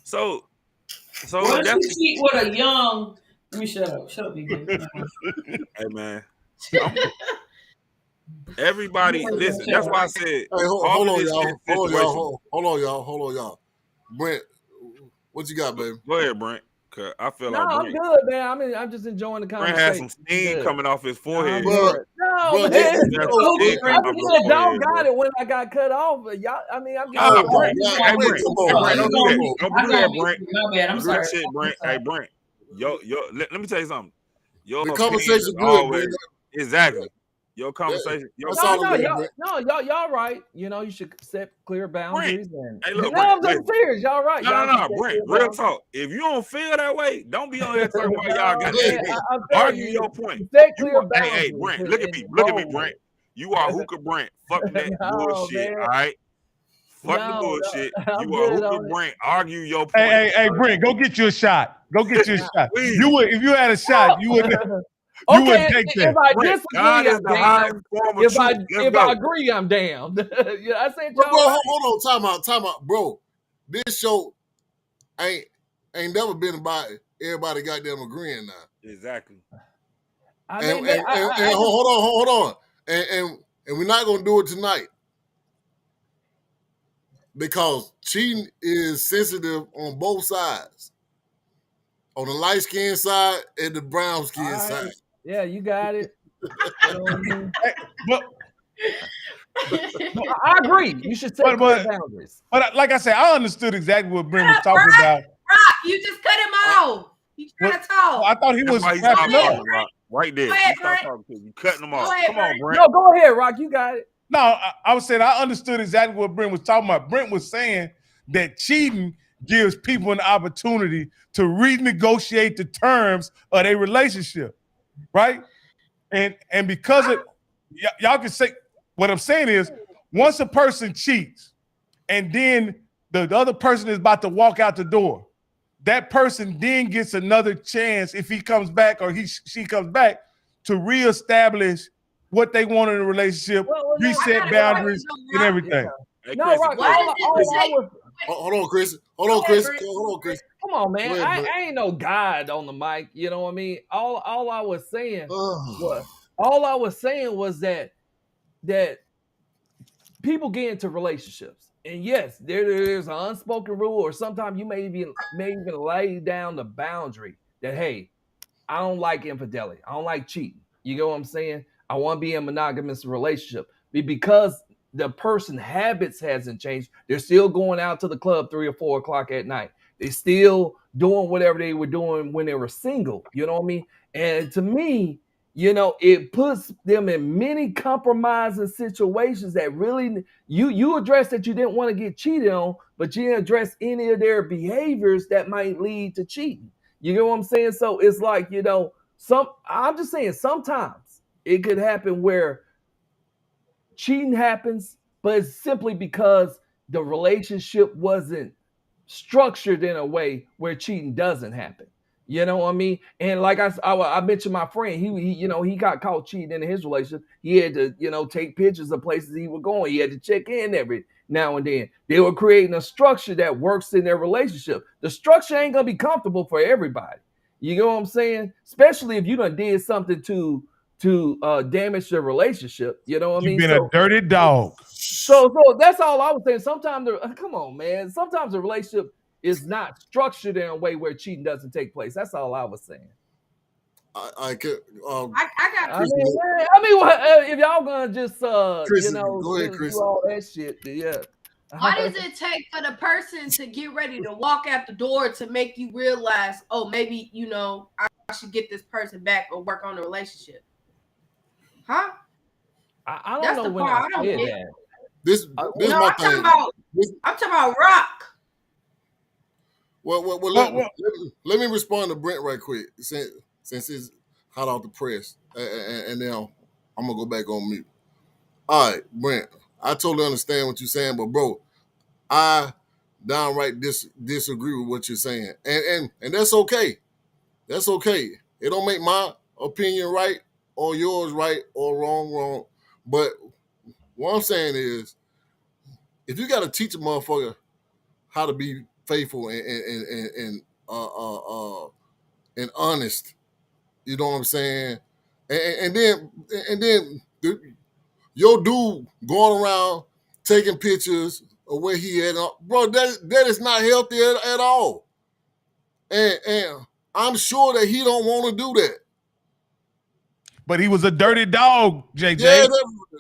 So What if that's you cheat with a young? Let me shut up. Shut up, BJ. hey man. Everybody, listen. That's why I said. Hey, all hold of on, this y'all. shit Hold on, situational. y'all. Hold on, y'all. Brent, what you got, baby? Go ahead, Brent. Cause I feel No, like I'm Brent, good, man. I'm just enjoying the Brent had conversation. some steam Good. coming off his I'm forehead. good. No, Bro, man. this- He had some steam I coming off just his said, dog forehead, bro. got it when I got cut off. But y'all, I mean, I'm Nah, getting Brent. God, Hey, Brent, Brent. come Hey, on, Brent, don't man. do that. Come Don't do that, Brent. My bad. I'm Do that sorry. shit, Brent. Hey, Brent. Let me tell you something. Your The opinion conversation is good, always Brent. exactly. Your conversation. Your That's all No, I'm saying, y'all right. You know, you should set clear boundaries. And Hey, look, no, Brent, I'm listen. serious. Y'all right. Y'all should set Brent. clear Real boundaries. talk. If you don't feel that way, don't be on here talking about y'all got. No, Hey, man, I'm telling argue you, your point. you set You clear are, hey, boundaries. Brent. and- Look at and me. Look at me, roll Brent. with You are hookah Brent. Fuck it. that No, bullshit. man. All right. Fuck the No, bullshit. I'm You are good hookah on it. Brent. Argue your point. Hey, Brent, go get you a shot. Go get you a shot. Please. You would, if you had a shot, you would. You Okay, wouldn't take if that. I Brent, God disagree, is I'm the highest damned. form of truth. Let's If go. I agree, I'm damned. Yeah, I said Bro, y'all right. hold on, time out, bro. This show ain't never been about everybody goddamn agreeing now. Exactly. I And, mean, hold on. And we're not gonna do it tonight because cheating is sensitive on both sides. On the light skin side and the brown skin all right. side. Yeah, you got it. You know what I mean? But I agree. You should set clear boundaries. But like I said, I understood exactly what Brent was talking about. Rock, you just cut him off. He trying to talk. I thought he That's was why he wrapping stopped up. talking, Rock. Right there. Go ahead, He stopped Brent. talking to you. Cutting them Go off. ahead, Come on, Brent. Brent. No, go ahead, Rock. You got it. No, I was saying I understood exactly what Brent was talking about. Brent was saying that cheating gives people an opportunity to renegotiate the terms of their relationship, right? And because of y'all can say what I'm saying is once a person cheats and then the other person is about to walk out the door, that person then gets another chance if he comes back or she comes back to reestablish what they want in a relationship, reset boundaries and everything. Hey, No, Chris, Rock. What All is I it was. Hold on, Chris. Hold Go on, ahead, Chris. Brent. Come on, man. Go ahead, Brent. I ain't no God on the mic. You know what I mean? All I was saying Ugh. was that people get into relationships, and yes, there's an unspoken rule, or sometimes you may even lay down the boundary that hey, I don't like infidelity. I don't like cheating. You know what I'm saying? I want to be in a monogamous relationship. Because the person habits hasn't changed. They're still going out to the club 3 or 4 o'clock at night. They're still doing whatever they were doing when they were single. You know what I mean? And to me, you know, it puts them in many compromising situations that really you address that you didn't want to get cheated on, but you didn't address any of their behaviors that might lead to cheating. You know what I'm saying? So it's like, you know, I'm just saying sometimes it could happen where cheating happens, but it's simply because the relationship wasn't structured in a way where cheating doesn't happen. You know what I mean? And like I mentioned, my friend, he you know he got caught cheating in his relationship. He had to take pictures of places he was going. He had to check in every now and then. They were creating a structure that works in their relationship. The structure ain't gonna be comfortable for everybody. You know what I'm saying? Especially if you done did something to damage their relationship. You know what I You've mean? been a dirty dog. So that's all I was saying. Sometimes come on, man. Sometimes the relationship is not structured in a way where cheating doesn't take place. That's all I was saying. I could. I got Chris, If y'all gonna just Chris, go ahead, Chris. do all that shit, yeah. What does it take for the person to get ready to walk out the door to make you realize, oh, maybe I should get this person back or work on the relationship? Huh? I don't That's know the when part I I don't said get. that. This is No, my I'm talking thing. about. I'm talking about Rock. Well, let me respond to Brent right quick since it's hot off the press, and now I'm gonna go back on mute. All right, Brent, I totally understand what you're saying, but bro, I downright disagree with what you're saying, and that's okay. That's okay. It don't make my opinion right or yours right or wrong. But what I'm saying is, if you got to teach a motherfucker how to be faithful and honest, you know what I'm saying, and then your dude going around taking pictures of where he at, bro, that is not healthy at all. And I'm sure that he don't want to do that. But he was a dirty dog, JJ. Yeah, that's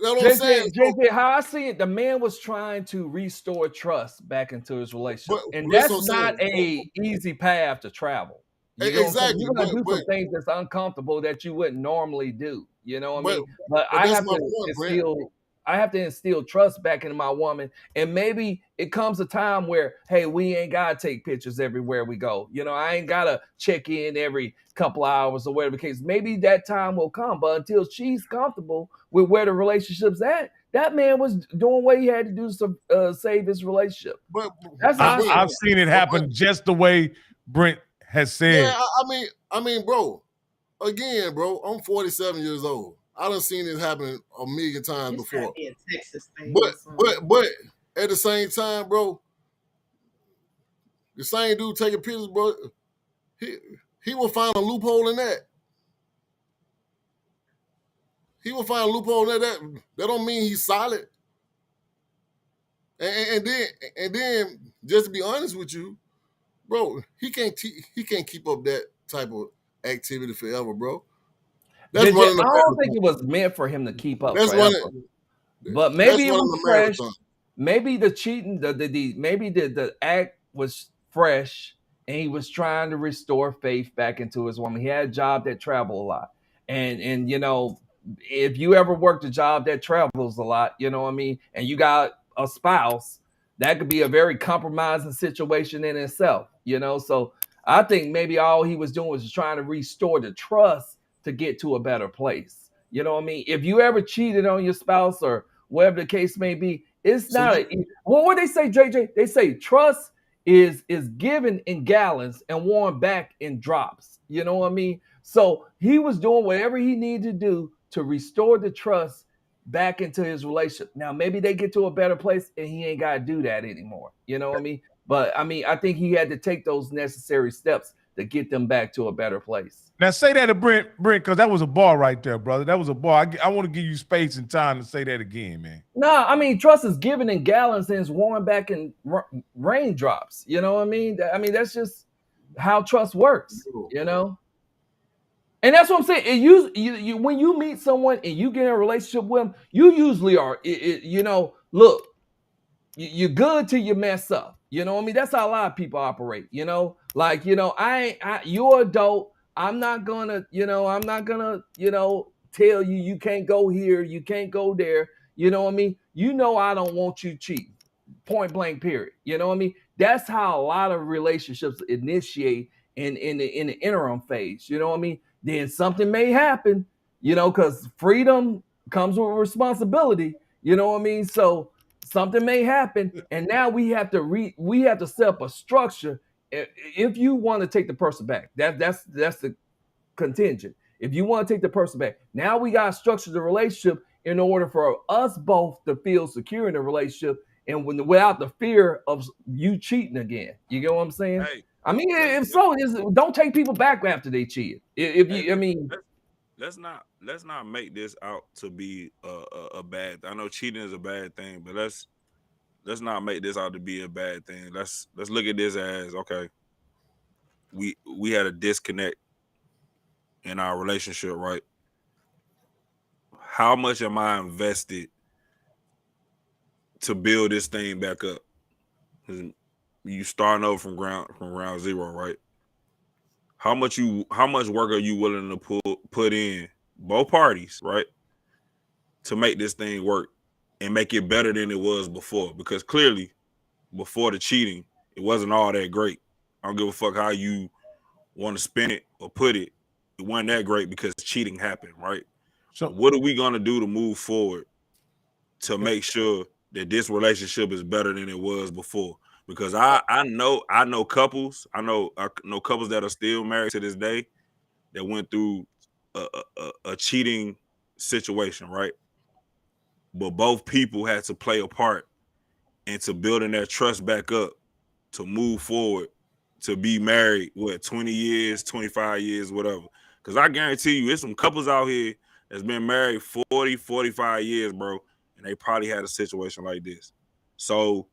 what I'm saying. JJ, how I see it, the man was trying to restore trust back into his relationship, and that's that's what I'm not saying. a easy path to travel. You know Exactly. You're gonna do some things that's uncomfortable that you wouldn't normally do. You know what I mean? But I that's have my to point, Brent. I have to instill trust back into my woman, and maybe it comes a time where, hey, we ain't gotta take pictures everywhere we go. You know, I ain't gotta check in every couple hours or whatever the case. Maybe that time will come, but until she's comfortable with where the relationship's at, that man was doing what he had to do to save his relationship. But that's I've seen it happen just the way Brent has said. Yeah, I mean, bro. Again, bro, I'm 47 years old. I done seen it happen a million times before. Be a Texas thing but at the same time, bro, the same dude taking pictures, bro, he will find a loophole in that. He will find a loophole in that. That don't mean he's solid. And then, just to be honest with you, bro, he can't keep up that type of activity forever, bro. I don't think it was meant for him to keep up forever. But maybe it was fresh. Maybe the cheating, maybe the act was fresh, and he was trying to restore faith back into his woman. He had a job that traveled a lot, and you know, if you ever worked a job that travels a lot, you know what I mean, and you got a spouse, that could be a very compromising situation in itself, you know. So I think maybe all he was doing was trying to restore the trust to get to a better place. You know what I mean? If you ever cheated on your spouse or whatever the case may be, it's not what they say, JJ? They say trust is given in gallons and worn back in drops. You know what I mean? So he was doing whatever he needed to do to restore the trust back into his relationship. Now, maybe they get to a better place and he ain't got to do that anymore. You know what I mean? But I mean, I think he had to take those necessary steps to get them back to a better place. Now say that to Brent, because that was a bar right there, brother. That was a bar. I want to give you space and time to say that again, man. No, I mean, trust is given in gallons and it's worn back in raindrops. You know what I mean? That's just how trust works, you know? And that's what I'm saying. You when you meet someone and you get in a relationship with them, you usually are, you know, look, you're good till you mess up. You know what I mean? That's how a lot of people operate, you know? Like, you know, you're adult. I'm not gonna, you know, tell you can't go here, you can't go there. You know what I mean? You know I don't want you cheating. Point blank, period. You know what I mean? That's how a lot of relationships initiate in the interim phase. You know what I mean? Then something may happen, you know, because freedom comes with responsibility. You know what I mean? So something may happen, and now we have to set up a structure. If you want to take the person back, that's the contingent. If you want to take the person back, now we got to structure the relationship in order for us both to feel secure in the relationship and without the fear of you cheating again. You get what I'm saying? Hey, I mean, if so, don't take people back after they cheat. Let's not make this out to be a bad. I know cheating is a bad thing, but let's not make this out to be a bad thing. Let's look at this as, okay, we had a disconnect in our relationship, right? How much am I invested to build this thing back up? You starting over from ground zero, right? How much work are you willing to put in, both parties, right, to make this thing work and make it better than it was before? Because clearly, before the cheating, it wasn't all that great. I don't give a fuck how you want to spin it or put it. It wasn't that great because cheating happened, right? So what are we gonna do to move forward to make sure that this relationship is better than it was before? because I know couples that are still married to this day that went through a cheating situation, right? But both people had to play a part into building that trust back up to move forward, to be married, 20 years, 25 years, whatever. Because I guarantee you, there's some couples out here that's been married 40, 45 years, bro, and they probably had a situation like this. So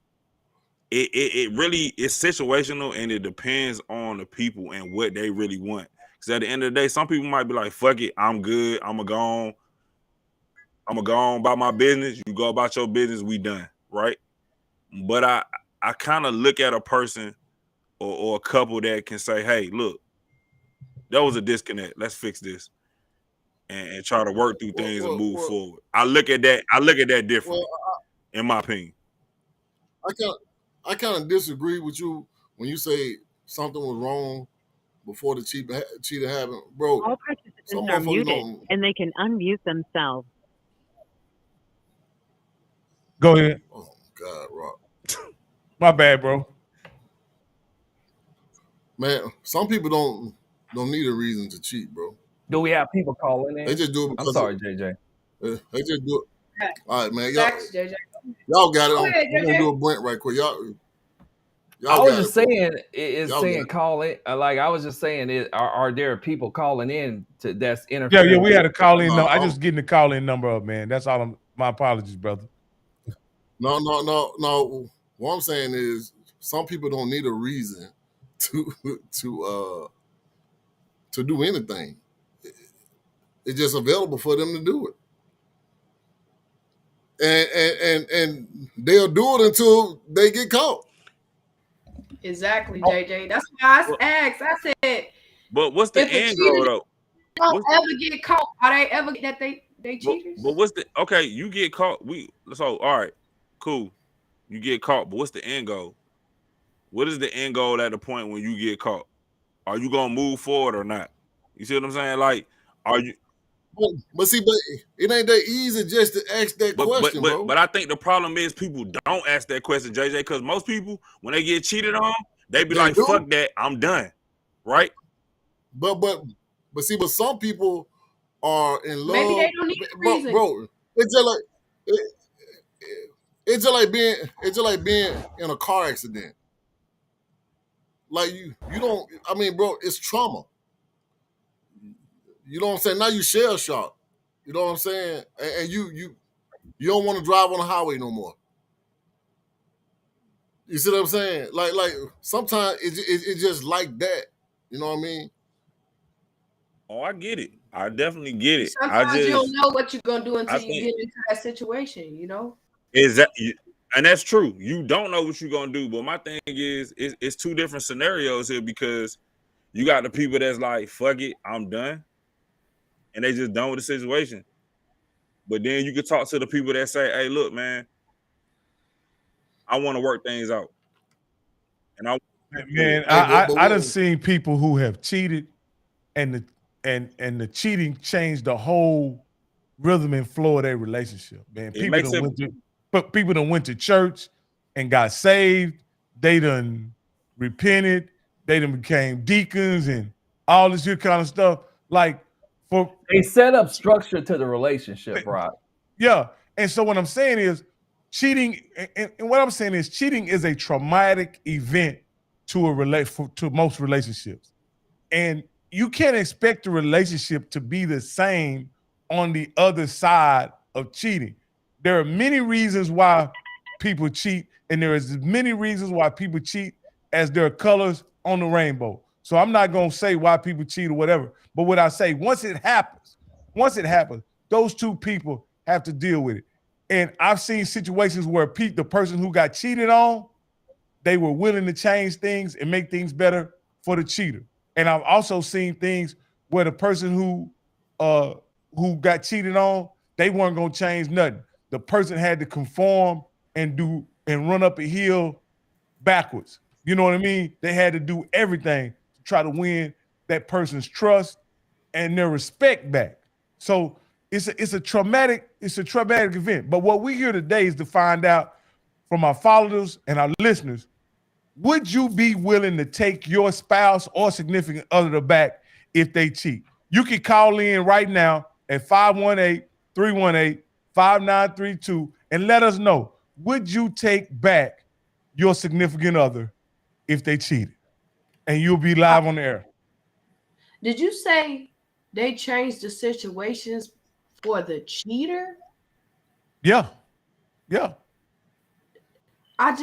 it really is situational, and it depends on the people and what they really want. Because at the end of the day, some people might be like, fuck it, I'm good, I'm going to go on about my business, you go about your business, we done, right? But I kind of look at a person or a couple that can say, hey, look, that was a disconnect. Let's fix this and try to work through things and move forward. I look at that differently, in my opinion. I kind of disagree with you when you say something was wrong before the cheater happened, bro. All participants are muted, and they can unmute themselves. Go ahead. Oh God, Rob. My bad, bro. Man, some people don't need a reason to cheat, bro. Do we have people calling in? They just do it because I'm sorry, JJ. They just do it. All right, man. Facts, JJ. Y'all got it. ahead, I'm gonna JJ. do a Brent right quick. Y'all I was got just it, bro. saying, it's Y'all saying got it. call it. Like I was just saying, are there people calling in that's interfering? Yeah, we had a call in. No, I just getting the call in number up, man. That's all. My apologies, brother. No. What I'm saying is, some people don't need a reason to do anything. It's just available for them to do it, and they'll do it until they get caught. Exactly, JJ. That's why I asked. I said, but what's the if the end goal cheaters though? don't ever get caught, are they ever that they cheaters? But what's the okay? You get caught. So all right, cool. You get caught, but what's the end goal? What is the end goal at the point when you get caught? Are you gonna move forward or not? You see what I'm saying? Like, are you? But see, it ain't that easy just to ask that question, bro. But I think the problem is people don't ask that question, JJ, because most people, when they get cheated on, they be like, fuck that, I'm done. Right? But see, but some people are in love. Maybe they don't need a reason. Bro, it's just like being in a car accident. Like you don't, I mean, bro, it's trauma. You know what I'm saying? Now you shell shocked. You know what I'm saying? And you don't want to drive on the highway no more. You see what I'm saying? Like sometimes it's just like that. You know what I mean? Oh, I get it. I definitely get it. Sometimes you don't know what you're gonna do until you get into that situation. You know? Exactly. And that's true. You don't know what you're gonna do. But my thing is, it's two different scenarios here, because you got the people that's like, fuck it, I'm done. And they just done with the situation. But then you can talk to the people that say, hey, look, man, I want to work things out. And I done seen people who have cheated, and the cheating changed the whole rhythm and flow of their relationship. Man, people done went to church and got saved. They done repented. They done became deacons and all this good kind of stuff. Like, they set up structure to the relationship, Rob. Yeah. And so what I'm saying is cheating, and what I'm saying is cheating is a traumatic event to most relationships. And you can't expect the relationship to be the same on the other side of cheating. There are many reasons why people cheat, and there is as many reasons why people cheat as there are colors on the rainbow. So I'm not going to say why people cheat or whatever. But what I say, once it happens, those two people have to deal with it. And I've seen situations where the person who got cheated on, they were willing to change things and make things better for the cheater. And I've also seen things where the person who got cheated on, they weren't going to change nothing. The person had to conform and run up a hill backwards. You know what I mean? They had to do everything to try to win that person's trust and their respect back. So it's a traumatic event. But what we here today is to find out from our followers and our listeners, would you be willing to take your spouse or significant other back if they cheat? You can call in right now at 518-318-5932 and let us know. Would you take back your significant other if they cheated? And you'll be live on the air. Did you say they changed the situations for the cheater? Yeah. Yeah. I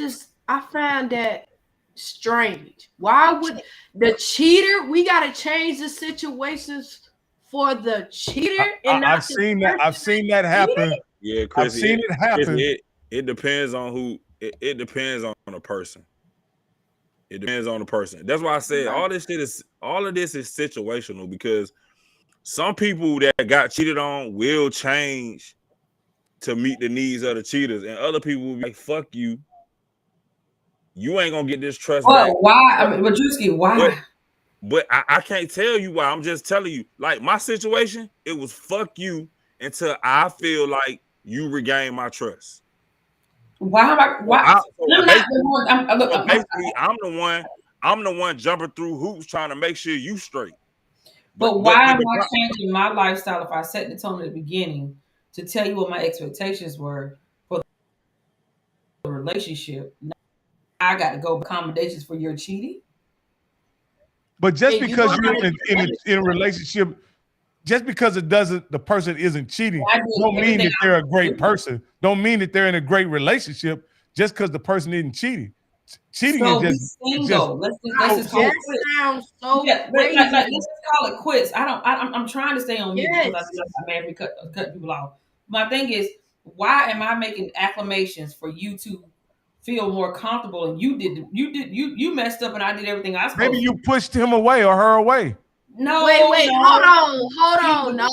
found that strange. Why would the cheater? We gotta change the situations for the cheater. I've seen that. I've seen that happen. Yeah, Chris, I've seen it happen. It depends on who. It depends on the person. It depends on the person. That's why I said all of this is situational, because some people that got cheated on will change to meet the needs of the cheaters, and other people will be like, "Fuck you. You ain't gonna get this trust back." Why? I mean, Majewski, why? But I can't tell you why. I'm just telling you. Like, my situation, it was fuck you until I feel like you regain my trust. Why am I? Why? I'm the one jumping through hoops trying to make sure you straight. But why am I changing my lifestyle if I set the tone at the beginning to tell you what my expectations were for the relationship? Now I got to go accommodations for your cheating. But just because you're in a relationship, just because the person isn't cheating, don't mean that they're a great person. Don't mean that they're in a great relationship just because the person isn't cheating. Cheating is just single. Let's just call it quits. Sounds so crazy. Let's just call it quits. I'm trying to stay on mute because I may have cut people off. My thing is, why am I making acclamations for you to feel more comfortable? And you messed up, and I did everything I supposed to. Maybe you pushed him away or her away. No, wait, hold on. No,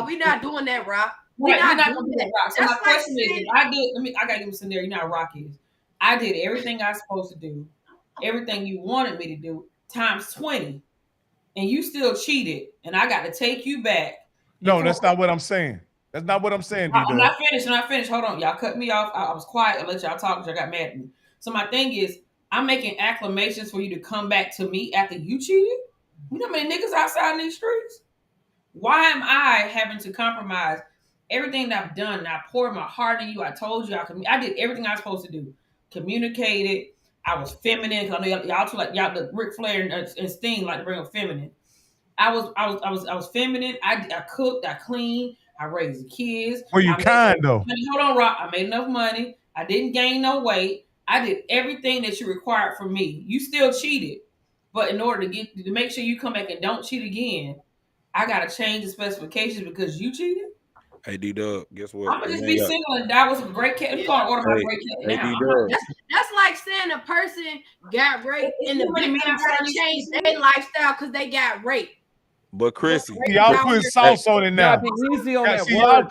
we're not doing that, Rock. We're not doing that. So my question is, I gotta give you a scenario. You know how Rock is. I did everything I was supposed to do, everything you wanted me to do, times 20, and you still cheated, and I got to take you back. No, that's not what I'm saying. That's not what I'm saying, D-Dub. I'm not finished. Hold on. Y'all cut me off. I was quiet. I let y'all talk because y'all got mad at me. So my thing is, I'm making acclamations for you to come back to me after you cheated. You know how many niggas outside in these streets? Why am I having to compromise everything that I've done? I poured my heart in you. I told you I did everything I was supposed to do. Communicated. I was feminine because I know y'all too, like y'all, the Ric Flair and Sting like to bring up feminine. I was feminine. I cooked. I cleaned. I raised the kids. Were you kind though? Hold on, Rock. I made enough money. I didn't gain no weight. I did everything that you required from me. You still cheated, but in order to make sure you come back and don't cheat again, I gotta change the specifications because you cheated. Hey, D-Dub, guess what? I'm gonna just be single and die with some great cat. I'm gonna order my great cat now. That's like saying a person got raped and the victim gotta change their lifestyle because they got raped. But Chrissy, y'all put sauce on it now. Easy on that y'all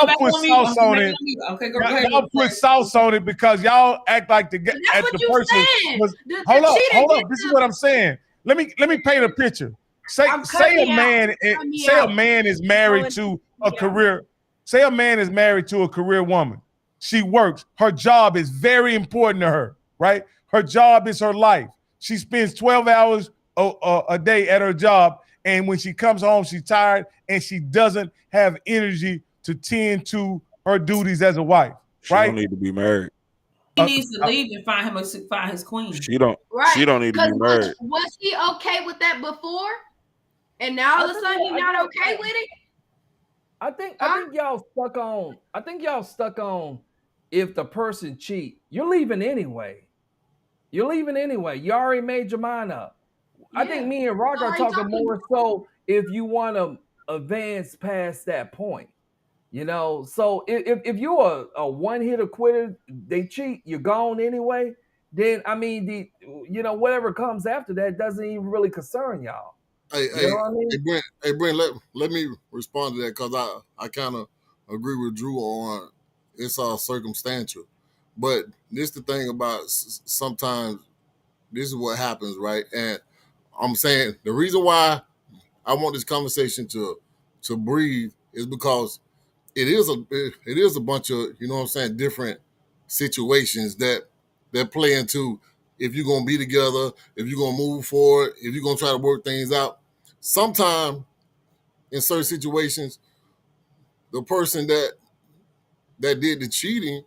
put sauce on it. Okay, go ahead. Y'all put sauce on it because y'all act like the person was. Hold up. This is what I'm saying. Let me paint a picture. Say a man is married to a career. Say a man is married to a career woman. She works. Her job is very important to her, right? Her job is her life. She spends 12 hours a day at her job, and when she comes home, she's tired and she doesn't have energy to tend to her duties as a wife. Right? She don't need to be married. He needs to leave and find his queen. She don't need to be married. Was he okay with that before? And now all of a sudden he's not okay with it? I think y'all stuck on if the person cheat, you're leaving anyway. You already made your mind up. Yeah. I think me and Rock are talking more so if you want to advance past that point. You know, so if you're a one-hitter quitter, they cheat, you're gone anyway, then I mean whatever comes after that doesn't even really concern y'all. Hey, Brent, let me respond to that because I kind of agree with Drew on it's all circumstantial. But this the thing about sometimes this is what happens, right? And I'm saying the reason why I want this conversation to breathe is because it is a bunch of, different situations that play into if you're gonna be together, if you're gonna move forward, if you're gonna try to work things out. Sometimes in certain situations, the person that did the cheating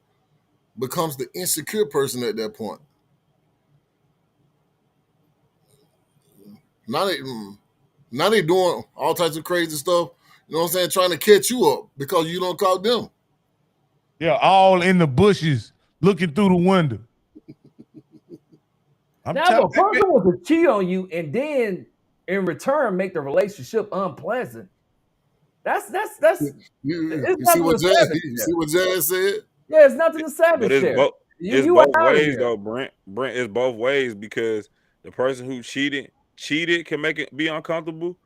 becomes the insecure person at that point. Now they doing all types of crazy stuff, you know what I'm saying, trying to catch you up because you don't call them. Yeah, all in the bushes, looking through the window. Now, if a person was to cheat on you and then in return make the relationship unpleasant, that's you see what Jazz said? Yeah, it's nothing to savage But it's there. both. You It's are both out of ways here. though, Brent. Brent, it's both ways because the person who cheated can make it be uncomfortable,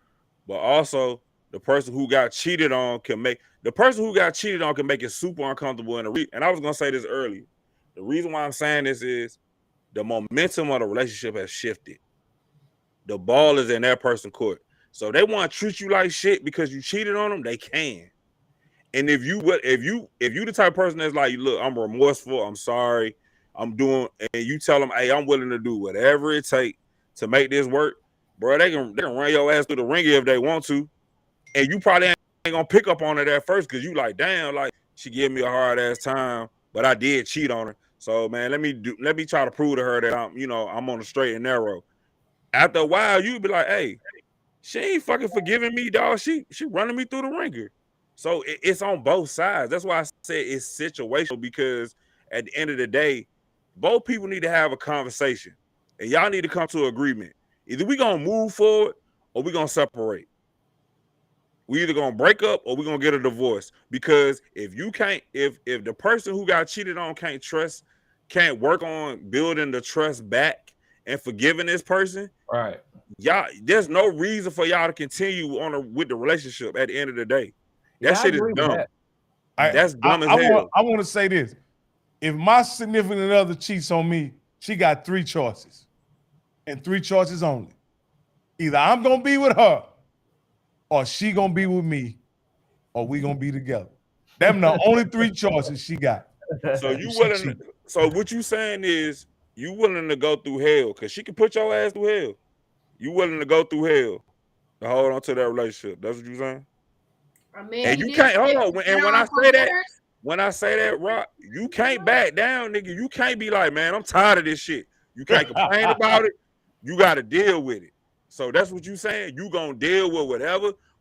but also the person who got cheated on can make it super uncomfortable. And I was gonna say this earlier. The reason why I'm saying this is the momentum of the relationship has shifted. The ball is in that person's court, so they want to treat you like shit because you cheated on them. They can. And if you the type of person that's like, look, I'm remorseful, I'm sorry, I'm doing, and you tell them, hey, I'm willing to do whatever it takes to make this work, bro, they can run your ass through the ringer if they want to, and you probably ain't gonna pick up on it at first because you like, damn, like she gave me a hard ass time, but I did cheat on her. So man, let me try to prove to her that I'm on the straight and narrow. After a while, you be like, hey, she ain't fucking forgiving me, dog. She running me through the ringer. So it's on both sides. That's why I said it's situational, because at the end of the day, both people need to have a conversation, and y'all need to come to an agreement. Either we gonna move forward or we gonna separate. We either gonna break up or we gonna get a divorce. Because if the person who got cheated on can't work on building the trust back and forgiving this person, right? Y'all, there's no reason for y'all to continue with the relationship at the end of the day. That shit is dumb. That's dumb as hell. I want to say this. If my significant other cheats on me, she got 3 choices. And 3 choices only. Either I'm going to be with her, or she going to be with me, or we going to be together. Them the only 3 choices she got. So what you saying is you willing to go through hell, because she can put your ass through hell. You willing to go through hell to hold on to that relationship. That's what you saying? I mean, and you can't hold on. And when I say that, Rock, you can't back down, nigga. You can't be like, man, I'm tired of this shit. You can't complain about it. You got to deal with it. So that's what you saying. You gonna deal with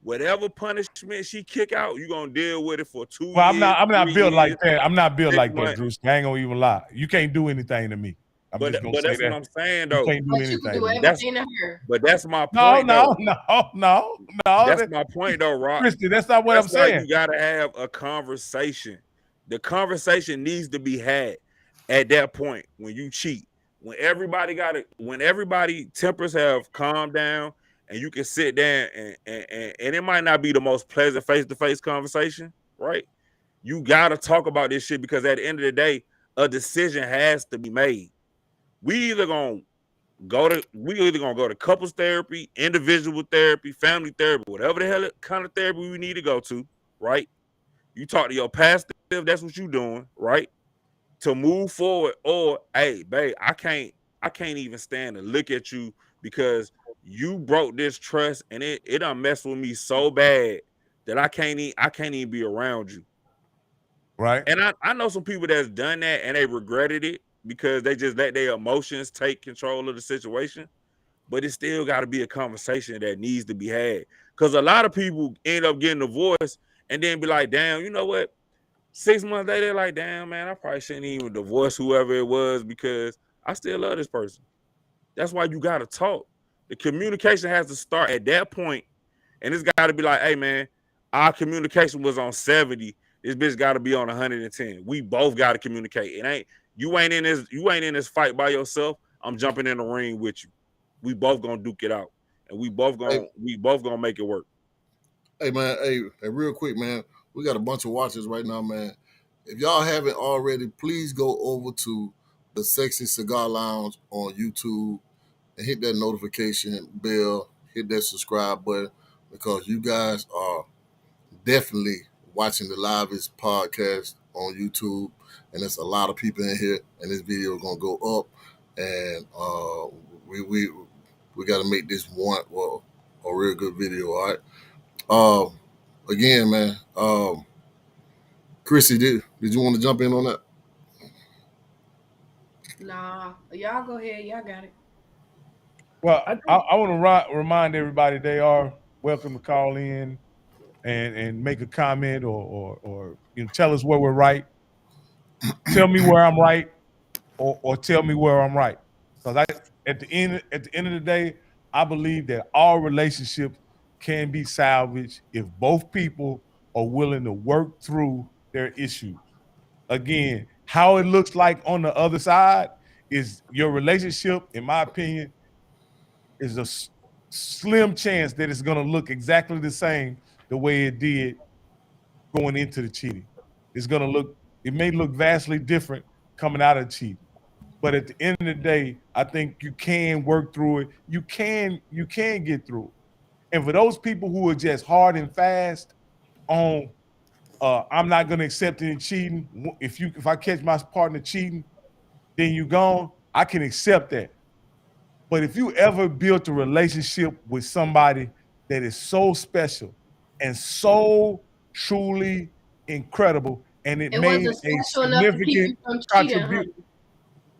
whatever punishment she kick out. You gonna deal with it for 2 years. Well, I'm not built years, like that. I'm not built like months. that, Bruce. I ain't gonna even lie. You can't do anything to me. But that's what I'm saying, though. You can't do anything. You can do everything to her. But that's my point. No. That's my point, though, Rock. Christy, that's not what I'm saying. You gotta have a conversation. The conversation needs to be had at that point when you cheat. When everybody tempers have calmed down, and you can sit there and it might not be the most pleasant face-to-face conversation, right? You gotta talk about this shit, because at the end of the day, a decision has to be made. We either gonna go to couples therapy, individual therapy, family therapy, whatever the hell kind of therapy we need to go to, right? You talk to your pastor if that's what you're doing, right? To move forward. Or, hey, babe, I can't even stand to look at you because you broke this trust, and it done messed with me so bad that I can't even be around you. Right. And I know some people that's done that and they regretted it because they just let their emotions take control of the situation. But it still got to be a conversation that needs to be had. Because a lot of people end up getting divorced and then be like, damn, you know what? 6 months later, they're like, damn, man, I probably shouldn't even divorce whoever it was because I still love this person. That's why you got to talk. The communication has to start at that point, and it's got to be like, hey, man, our communication was on 70. This bitch got to be on 110. We both got to communicate. You ain't in this fight by yourself. I'm jumping in the ring with you. We both gonna duke it out, and we both gonna make it work. Hey man, hey, real quick, man. We got a bunch of watchers right now, man. If y'all haven't already, please go over to the Sexy Cigar Lounge on YouTube and hit that notification bell, hit that subscribe button, because you guys are definitely watching the livest podcast on YouTube, and there's a lot of people in here, and this video is gonna go up, and we got to make this a real good video. All right. Again, man. Chrissy, did you want to jump in on that? Nah, y'all go ahead. Y'all got it. Well, I want to remind everybody they are welcome to call in and make a comment or tell us where we're right. Tell me where I'm right, or tell me where I'm right. Because at the end of the day, I believe that all relationships can be salvaged if both people are willing to work through their issues. Again, how it looks like on the other side is your relationship, in my opinion, is a slim chance that it's going to look exactly the same the way it did going into the cheating. It may look vastly different coming out of cheating. But at the end of the day, I think you can work through it. You can get through it. And for those people who are just hard and fast on I'm not going to accept any cheating. If I catch my partner cheating, then you gone. I can accept that. But if you ever built a relationship with somebody that is so special and so truly incredible, and it made a significant contribution.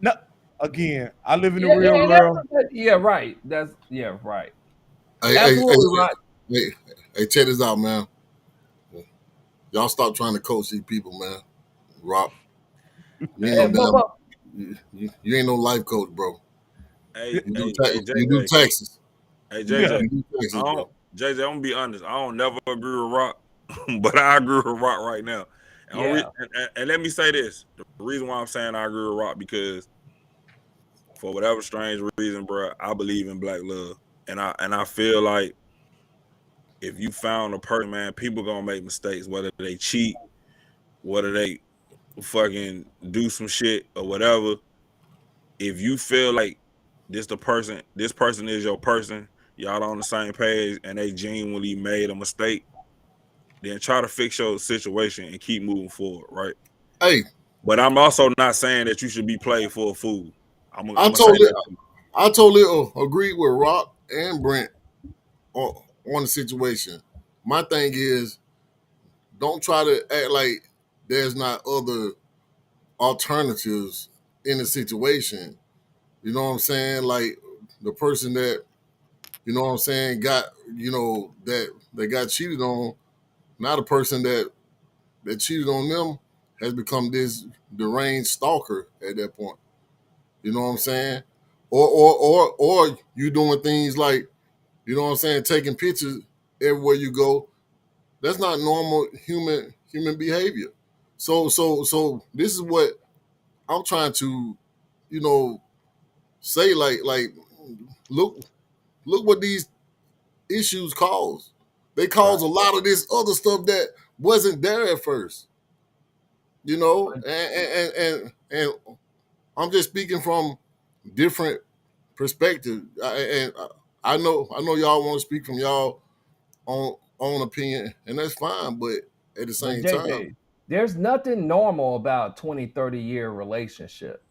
No, again, I live in the real world. Yeah, right. Right. Absolutely right. Hey, check this out, man. Y'all stop trying to coach these people, man. Rock. You ain't no life coach, bro. Hey, you do Texas. Hey, JJ. JJ, I'm gonna be honest. I don't never agree with Rock, but I agree with Rock right now. And let me say this: the reason why I'm saying I agree with Rock, because for whatever strange reason, bro, I believe in black love, and I feel like if you found a person, man, people gonna make mistakes, whether they cheat, whether they fucking do some shit or whatever. If you feel like this person is your person, y'all on the same page, and they genuinely made a mistake, then try to fix your situation and keep moving forward, right? Hey. But I'm also not saying that you should be played for a fool. I totally agree with Rock and Brent on the situation. My thing is, don't try to act like there's not other alternatives in the situation. You know what I'm saying? Like the person that, you know what I'm saying, got, that got cheated on, not a person that cheated on them has become this deranged stalker at that point. You know what I'm saying? Or you doing things like, you know what I'm saying, taking pictures everywhere you go. That's not normal human behavior. So this is what I'm trying to, say, like look what these issues cause. They cause a lot of this other stuff that wasn't there at first. And I'm just speaking from different perspectives. And I know y'all want to speak from y'all own opinion, and that's fine, but at the same time, there's nothing normal about 20-30 year relationship.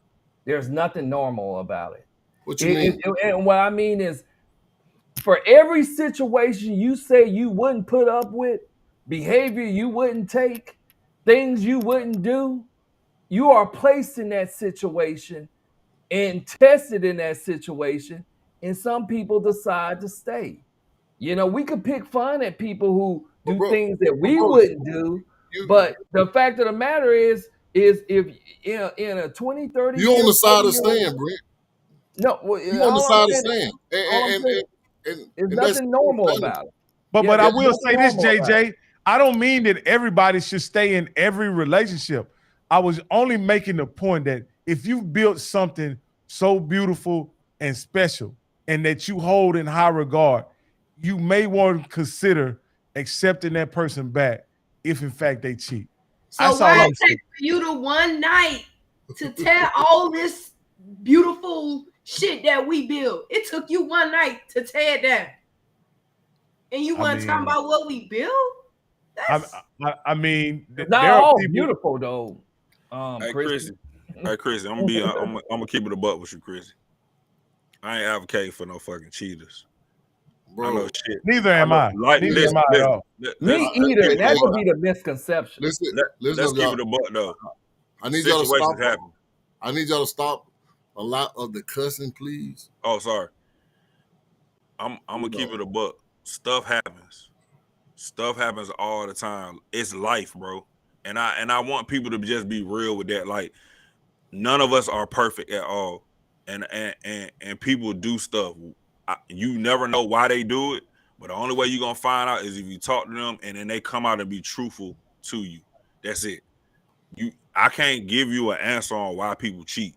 There's nothing normal about it. What you mean? And what I mean is, for every situation you say you wouldn't put up with, behavior you wouldn't take, things you wouldn't do, you are placed in that situation and tested in that situation, and some people decide to stay. We could pick fun at people who do things that we wouldn't do, but the fact of the matter is if in a 20-30 you're on the side of staying, Brent. No, you're on the side of staying. And there's nothing normal about it. But I will say this, JJ. I don't mean that everybody should stay in every relationship. I was only making the point that if you've built something so beautiful and special and that you hold in high regard, you may want to consider accepting that person back if in fact they cheat. So why it take for you to one night to tear all this beautiful shit that we built? It took you one night to tear it down. And you want to talk about what we built? I mean, Not there are all people. beautiful though. Hey, Chrissy. Chrissy, I'm gonna keep it a buck with you, Chrissy. I ain't advocating for no fucking cheaters. Bro. I know shit. Neither am I. Neither am I at all. Me either, and that could be the misconception. Let's keep it a buck though. I need y'all to stop. Happen. I need y'all to stop a lot of the cussing, please. Oh, sorry. I'm gonna keep it a buck. Stuff happens. Stuff happens all the time. It's life, bro. And I want people to just be real with that. Like, none of us are perfect at all. And people do stuff. You never know why they do it, but the only way you're gonna find out is if you talk to them and then they come out and be truthful to you. That's it. I can't give you an answer on why people cheat.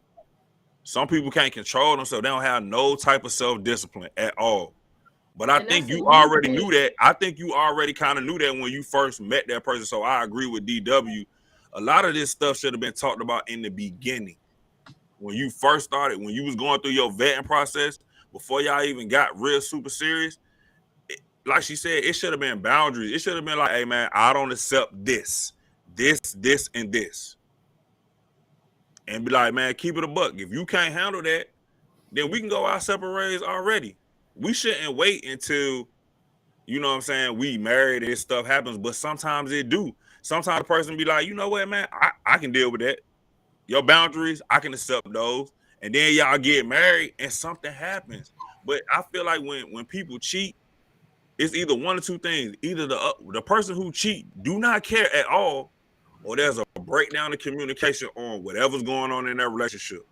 Some people can't control themselves. They don't have no type of self-discipline at all. But I think you already knew that. I think you already kind of knew that when you first met that person. So I agree with DW. A lot of this stuff should have been talked about in the beginning. When you first started, when you was going through your vetting process, before y'all even got real super serious, like she said, it should have been boundaries. It should have been like, hey, man, I don't accept this, and this. And be like, man, keep it a buck. If you can't handle that, then we can go our separate ways already. We shouldn't wait until, you know what I'm saying, we married and stuff happens, but sometimes it do. Sometimes the person be like, you know what, man, I can deal with that. Your boundaries, I can accept those. And then y'all get married and something happens. But I feel like when people cheat, it's either one or two things. Either the person who cheat do not care at all, or there's a breakdown in communication on whatever's going on in their relationship.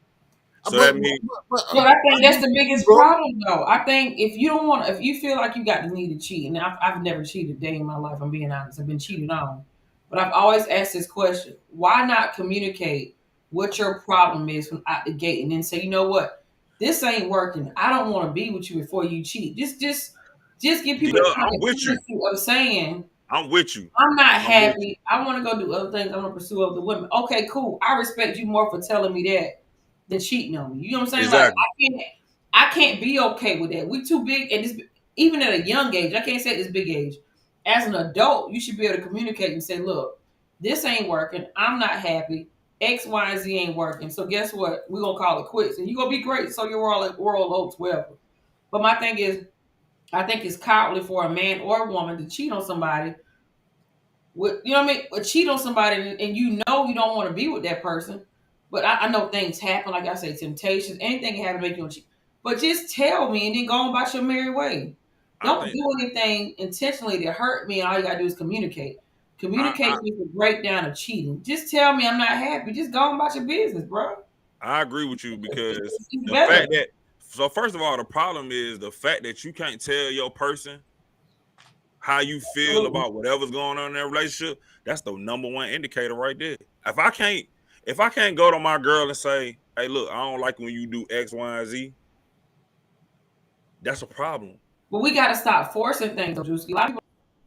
So that means. But I think that's the biggest problem, though. I think if you feel like you got the need to cheat, and I've never cheated a day in my life, I'm being honest, I've been cheated on. But I've always asked this question: why not communicate what your problem is from out the gate, and then say, you know what, this ain't working. I don't want to be with you before you cheat. Just give people the opportunity of saying, I'm with you. I'm not happy. I want to go do other things. I want to pursue other women. Okay, cool. I respect you more for telling me that than cheating on me. You know what I'm saying? Exactly. Like I can't be okay with that. We too big, and even at a young age. I can't say at this big age. As an adult, you should be able to communicate and say, "Look, this ain't working. I'm not happy. X, Y, and Z ain't working. So guess what? We're gonna call it quits, and you're gonna be great. So your world oats wherever." But my thing is, I think it's cowardly for a man or a woman to cheat on somebody. You know what I mean? Or cheat on somebody, and you know you don't want to be with that person. But I know things happen, like I say, temptations, anything can happen to make you cheat. But just tell me and then go on about your merry way. Don't do anything intentionally to hurt me, and all you gotta do is communicate. Communication is the breakdown of cheating. Just tell me I'm not happy. Just go on about your business, bro. I agree with you because the fact that, so first of all, the problem is the fact that you can't tell your person how you feel about whatever's going on in their relationship. That's the number one indicator right there. If I can't go to my girl and say, hey, look, I don't like when you do X, Y, and Z, that's a problem. But we got to stop forcing things, Juicy. A lot of people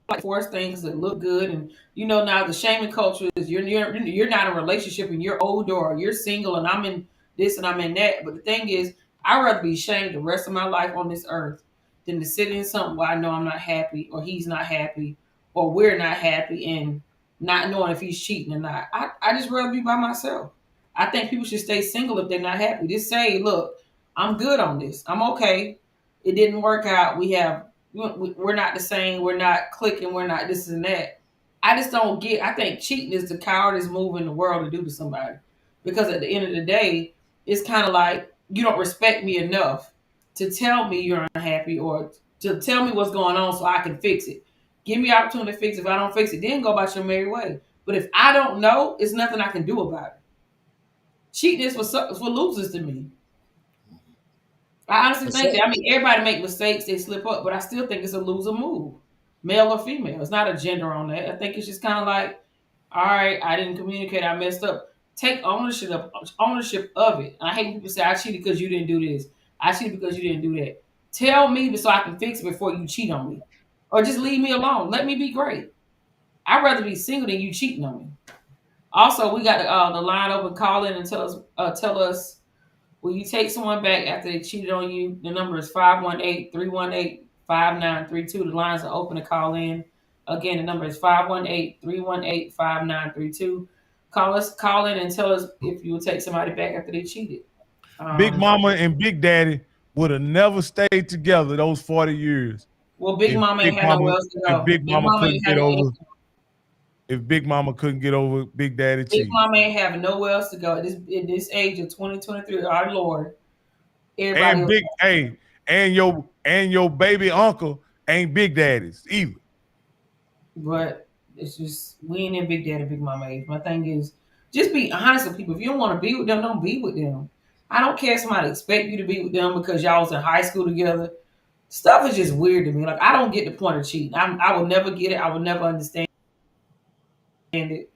like force things that look good, and now the shaming culture is you're not in a relationship and you're older or you're single and I'm in this and I'm in that. But the thing is, I'd rather be shamed the rest of my life on this earth than to sit in something where I know I'm not happy or he's not happy or we're not happy and not knowing if he's cheating or not. I just rather be by myself. I think people should stay single if they're not happy. Just say, look, I'm good on this. I'm okay. It didn't work out. We're not the same. We're not clicking. We're not this and that. I just don't get. I think cheating is the cowardice move in the world to do to somebody. Because at the end of the day, it's kind of like you don't respect me enough to tell me you're unhappy or to tell me what's going on so I can fix it. Give me opportunity to fix it. If I don't fix it, then go about your merry way. But if I don't know, it's nothing I can do about it. Cheating is for losers to me. I honestly think that. I mean, everybody make mistakes, they slip up, but I still think it's a loser move, male or female. It's not a gender on that. I think it's just kind of like, all right, I didn't communicate, I messed up. Take ownership of it. I hate when people say, I cheated because you didn't do this. I cheated because you didn't do that. Tell me so I can fix it before you cheat on me. Or just leave me alone. Let me be great. I'd rather be single than you cheating on me. Also, we got the line open. Call in and tell us, will you take someone back after they cheated on you? The number is 518-318-5932. The lines are open to call in. Again, the number is 518-318-5932. Call in and tell us if you will take somebody back after they cheated. Big Mama and Big Daddy would have never stayed together those 40 years. Well, Big Mama ain't had nowhere else to go. If Big Mama couldn't ain't get had over, if Big Mama couldn't get over Big Daddy Big cheating. Mama ain't having nowhere else to go at this age of 2023. Our Lord, everybody. And your baby uncle ain't Big Daddy's either. But it's just we ain't in Big Daddy, Big Mama age. My thing is, just be honest with people. If you don't want to be with them, don't be with them. I don't care if somebody expect you to be with them because y'all was in high school together. Stuff is just weird to me. Like, I don't get the point of cheating. I will never get it. I will never understand it.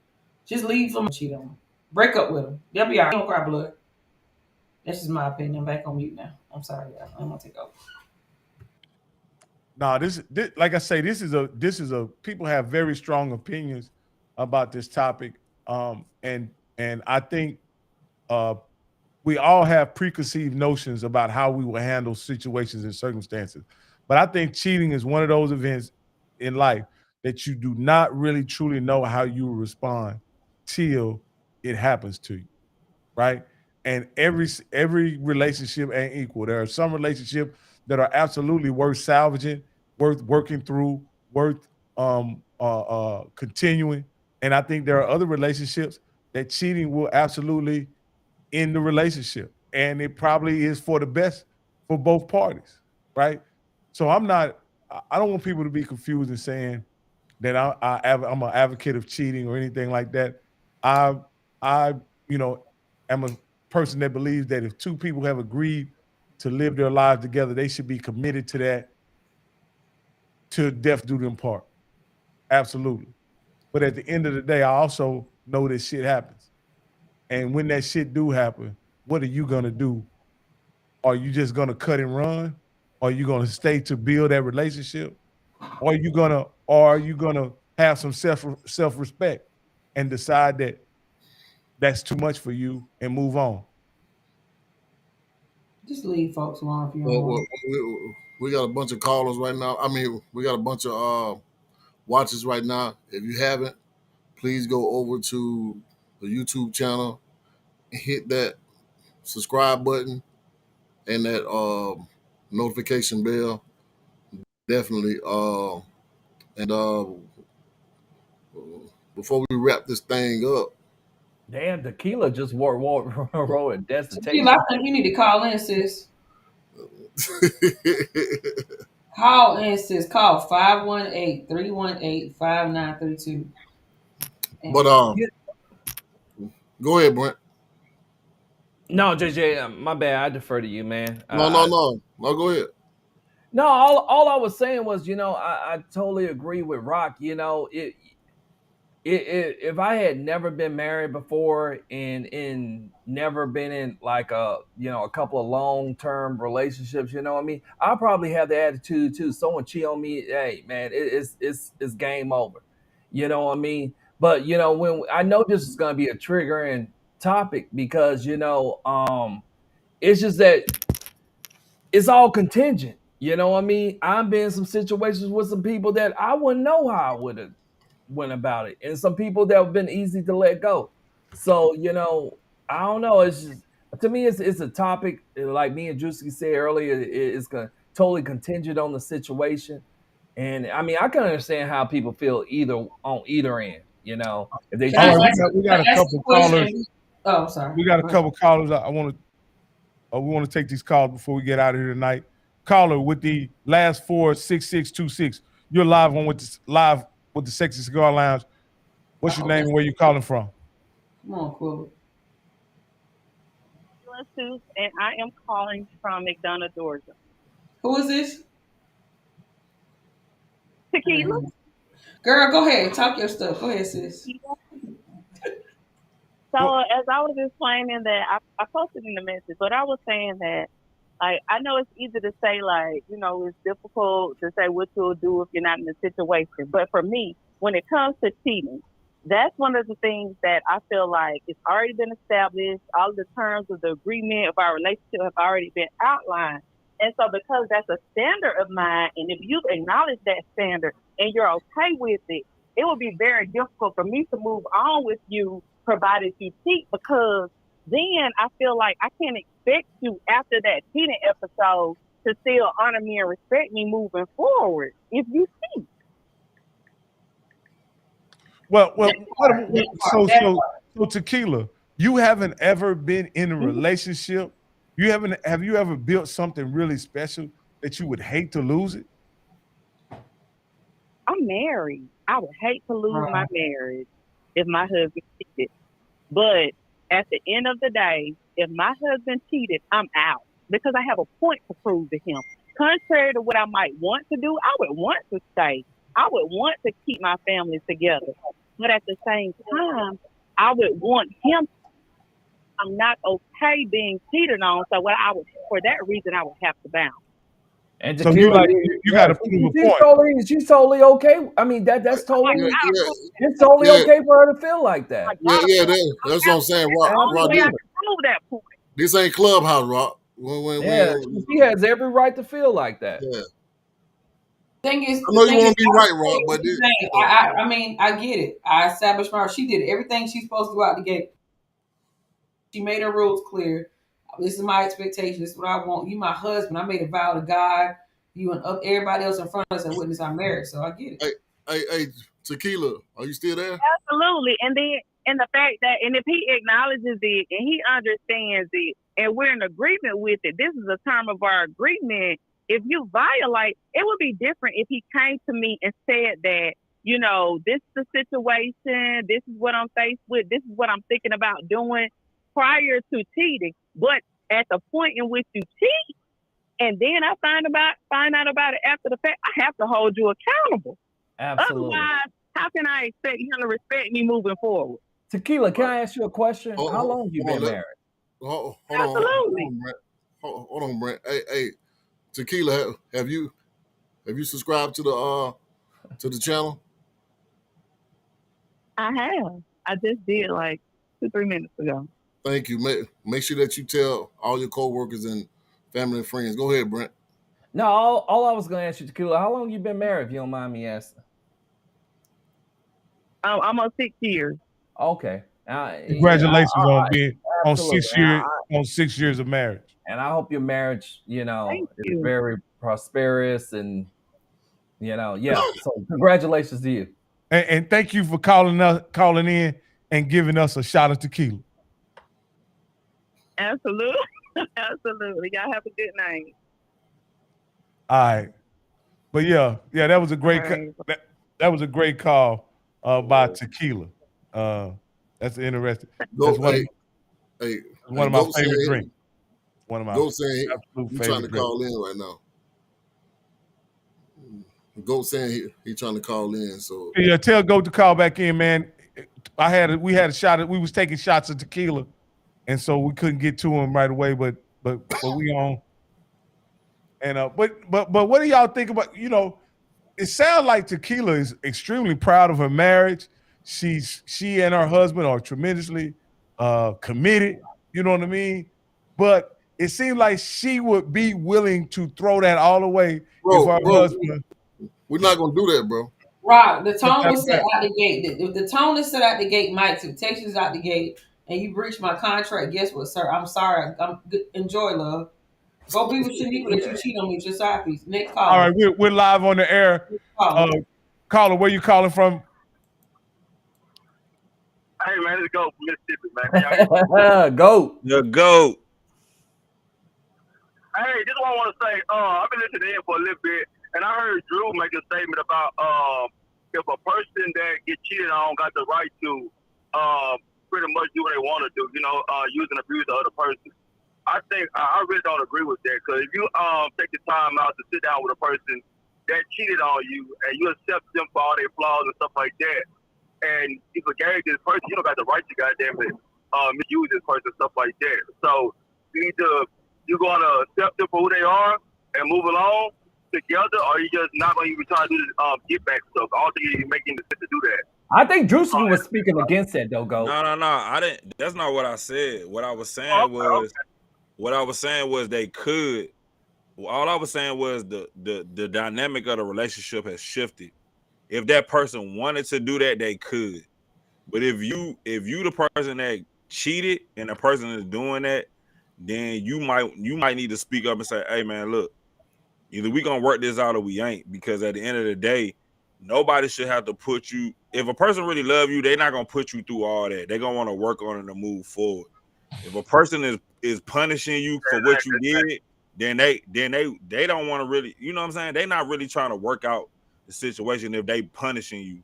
Just leave them and cheat on them. Break up with them. They'll be all right. Don't cry blood. That's just my opinion. I'm back on mute now. I'm sorry, y'all. I'm gonna take over. No, this like I say, this is a people have very strong opinions about this topic. And I think we all have preconceived notions about how we will handle situations and circumstances. But I think cheating is one of those events in life that you do not really truly know how you will respond till it happens to you, right? And every relationship ain't equal. There are some relationships that are absolutely worth salvaging, worth working through, worth continuing. And I think there are other relationships that cheating will absolutely end the relationship. And it probably is for the best for both parties, right? So I don't want people to be confused in saying that I'm an advocate of cheating or anything like that. I am a person that believes that if two people have agreed to live their lives together, they should be committed to that till death do them part. Absolutely. But at the end of the day, I also know that shit happens. And when that shit do happen, what are you gonna do? Are you just gonna cut and run? Are you gonna stay to build that relationship? Or are you gonna have some self-respect and decide that that's too much for you and move on? Just leave folks alone if you don't want. We got a bunch of callers right now. I mean, we got a bunch of watchers right now. If you haven't, please go over to the YouTube channel, hit that subscribe button and that notification bell. Definitely. Before we wrap this thing up. Damn, Tequila just wrote a dissertation. Tequila, I think you need to call in, sis. Call in, sis. Call 518-318-5932. But go ahead, Brent. No, JJ, my bad. I defer to you, man. No, go ahead. No, all I was saying was, I totally agree with Rock. If I had never been married before and never been in like a couple of long-term relationships, you know what I mean, I'll probably have the attitude too. Someone cheat on me, hey man, it's game over. You know what I mean? But when I know this is gonna be a triggering topic because it's just that it's all contingent. You know what I mean? I've been in some situations with some people that I wouldn't know how I would have went about it, and some people that have been easy to let go. So I don't know. It's just, to me, it's a topic like me and Drewski said earlier. It's totally contingent on the situation, and I mean I can understand how people feel on either end. If they we got a couple callers. Oh, sorry. We got a couple callers. We want to take these calls before we get out of here tonight. Caller with the last 46626. You're live with the Sexy Cigar Lounge. What's your name and where you calling from? Come on, cool. And I am calling from McDonough, Georgia. Who is this? Tequila. Girl, go ahead. Talk your stuff. Go ahead, sis. So as I was explaining that, I posted in the message, but I was saying that, like, I know it's easy to say, like, it's difficult to say what you'll do if you're not in the situation. But for me, when it comes to cheating, that's one of the things that I feel like it's already been established. All of the terms of the agreement of our relationship have already been outlined. And so because that's a standard of mine, and if you acknowledge that standard and you're okay with it, it would be very difficult for me to move on with you, provided you cheat, because then I feel like I can't expect you after that cheating episode to still honor me and respect me moving forward if you cheat. Well, so Tequila, you haven't ever been in a relationship. Have you ever built something really special that you would hate to lose it? I'm married. I would hate to lose my marriage if my husband cheated. But at the end of the day, if my husband cheated, I'm out because I have a point to prove to him. Contrary to what I might want to do, I would want to stay. I would want to keep my family together. But at the same time, I would want him. I'm not okay being cheated on. So for that reason, I would have to bounce. And so you got to prove a point. She's totally okay. I mean, that's totally, it's totally okay for her to feel like that. Yeah, that's what I'm saying. Rock, this ain't Clubhouse, Rock. She has every right to feel like that. Yeah. Thing is, I know you want to be right, Rock, but I mean, I get it. I established my. She did everything she's supposed to do out the gate. She made her rules clear. This is my expectation. This is what I want. You, my husband. I made a vow to God. You and everybody else in front of us and witness our marriage. So I get it. Hey, Tequila, are you still there? Absolutely. And then, and the fact that, and if he acknowledges it and he understands it, and we're in agreement with it, this is a term of our agreement. If you violate, it would be different if he came to me and said that, you know, this is the situation. This is what I'm faced with. This is what I'm thinking about doing prior to cheating. But at the point in which you cheat, and then I find out about it after the fact, I have to hold you accountable. Absolutely. Otherwise, how can I expect him to respect me moving forward? Tequila, can I ask you a question? How long have you been married? Hold on, Brent. Hey, Tequila, have you subscribed to the channel? I have. I just did like 2-3 minutes ago. Thank you. Make sure that you tell all your coworkers and family and friends. Go ahead, Brent. No, all I was going to ask you, Tequila, how long have you been married, if you don't mind me asking? Almost 6 years. Okay. Congratulations on being on 6 years on 6 years of marriage. And I hope your marriage, is very prosperous and, So congratulations to you. And thank you for calling in and giving us a shot of tequila. Absolutely. Absolutely. Y'all have a good night. All right. But yeah, that was a great that was a great call by Tequila. That's interesting. That's one of my favorite drinks. One of my absolute favorite trying to call in right now. Goat saying he trying to call in. So yeah, tell Goat to call back in, man. We had a shot. We was taking shots of tequila, and so we couldn't get to him right away. But we on. And but what do y'all think about? It sounds like Tequila is extremely proud of her marriage. She and her husband are tremendously committed. You know what I mean? But it seems like she would be willing to throw that all away if her husband. We're not gonna do that, bro. Right. The tone was set out the gate. If the tone is set out the gate, my expectations out the gate, and you breached my contract, guess what, sir? I'm sorry. Enjoy, love. Go be with Shaniqua that you cheat on me with your side piece. Next call. All right, we're live on the air. Caller, where you calling from? Hey man, it's Goat from Mississippi, man. Goat. The Goat. Hey, this is what I want to say. I've been listening in for a little bit, and I heard Drew make a statement about if a person that gets cheated on got the right to pretty much do what they want to do, use and abuse the other person. I think I really don't agree with that, because if you take the time out to sit down with a person that cheated on you and you accept them for all their flaws and stuff like that, and you forgave this person, you don't got the right to goddamn it misuse this person and stuff like that. So you're gonna accept them for who they are and move along together, or you just not gonna even try to do this get back stuff. I don't think you're making the sense to do that. I think Drewski was speaking against that though, Go. No. I didn't. That's not what I said. What I was saying was they could all I was saying was the dynamic of the relationship has shifted. If that person wanted to do that, they could. But if you the person that cheated and the person is doing that, then you might need to speak up and say, hey man, look, either we gonna work this out or we ain't, because at the end of the day, nobody should have to put you. If a person really love you, they're not gonna put you through all that. They're gonna want to work on it and move forward. If a person is punishing you for what you did, then they don't want to really, you know what I'm saying? They're not really trying to work out the situation. If they punishing you,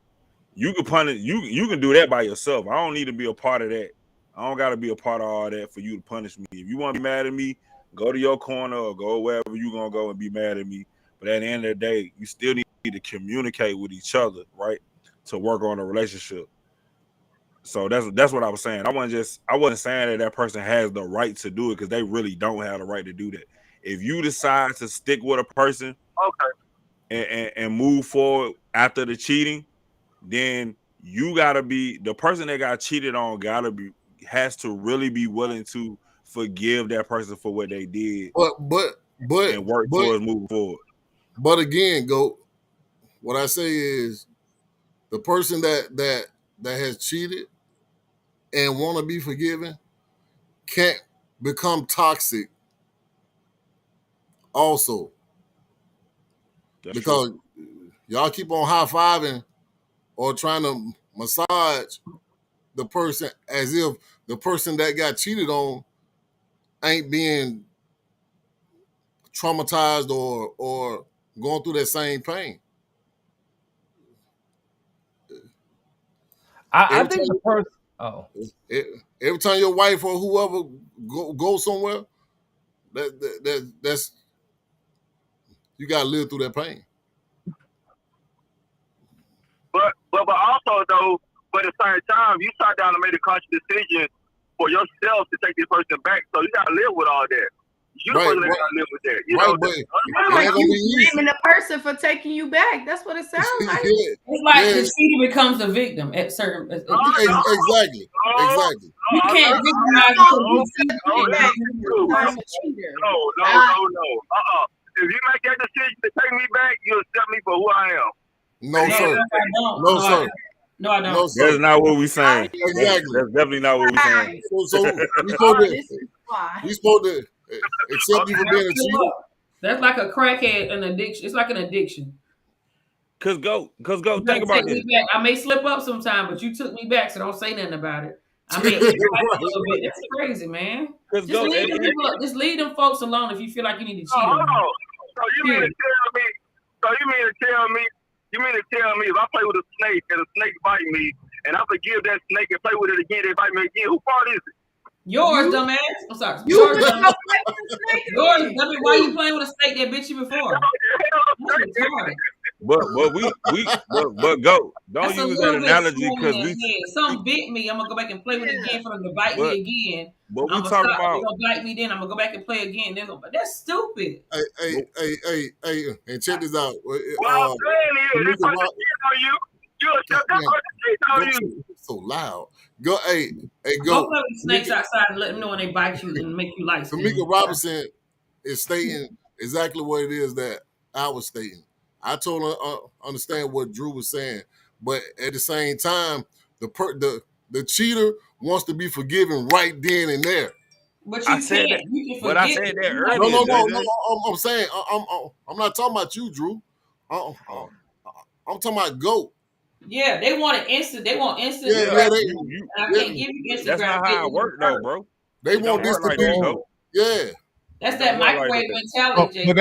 you can punish you can do that by yourself. I don't need to be a part of that. I don't got to be a part of all that for you to punish me. If you want to be mad at me, go to your corner or go wherever you gonna go and be mad at me. But at the end of the day, you still need to communicate with each other, right, to work on a relationship. So that's what I was saying. I wasn't saying that person has the right to do it, because they really don't have the right to do that. If you decide to stick with a person, and move forward after the cheating, then you gotta be the person that got cheated on. Has to really be willing to forgive that person for what they did, but and work towards moving forward. But again, what I say is the person that has cheated and want to be forgiven can't become toxic also. That's because true. Y'all keep on high-fiving or trying to massage the person as if the person that got cheated on ain't being traumatized or going through that same pain. I think the person. Every time your wife or whoever go somewhere, that's you gotta live through that pain. But also though, but at the same time, you sat down and made a conscious decision for yourself to take this person back. So you gotta live with all that. You the person that gotta live with that. You know, like you blaming the person for taking you back. That's what it sounds like. It's like the cheater becomes the victim at certain. Exactly. You can't victimize because No. If you make that decision to take me back, you accept me for who I am. No, sir. No, sir. No, I don't. No, sir. That's not what we're saying. Exactly. That's definitely not what we're saying. So we supposed to accept you for being a cheater. That's like a crackhead, an addiction. It's like an addiction. Cause go. Think about this. I may slip up sometime, but you took me back, so don't say nothing about it. I mean, a little bit. That's crazy, man. Just leave them folks alone if you feel like you need to cheat on them. So you mean to tell me if I play with a snake and a snake bite me, and I forgive that snake and play with it again, they bite me again, who fault is it? Yours, dumbass. I'm sorry. Yours. Why you playing with a snake that bit you before? But go. Don't use that analogy because something bit me. I'm gonna go back and play with it again for them to bite me again. But we talking about they're gonna bite me, then I'm gonna go back and play again. That's stupid. Hey, and check this out. What I'm saying is, they put the shit on you. You so loud. Go, go. Go play with snakes outside and let them know when they bite you and make you like. Tamika Robinson is stating exactly what it is that I was stating. I totally understand what Drew was saying, but at the same time, the cheater wants to be forgiven right then and there. But you said that. I said that earlier. No. I'm saying I'm not talking about you, Drew. I'm talking about GOAT. Yeah, they want an instant. They want instant. Yeah, I can't give you instant. That's not how it works, though, bro. They want this to be. Yeah. That's that microwave mentality. But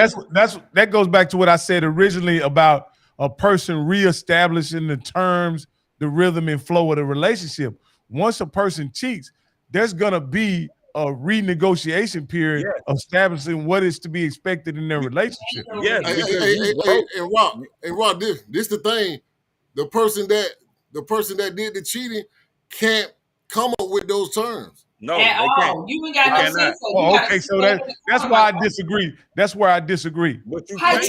that goes back to what I said originally about a person reestablishing the terms, the rhythm and flow of the relationship. Once a person cheats, there's gonna be a renegotiation period establishing what is to be expected in their relationship. Yeah. And Rock, this the thing. The person that did the cheating can't come up with those terms. No, at all. You ain't got no sense. Okay, so that's why I disagree. That's where I disagree. How do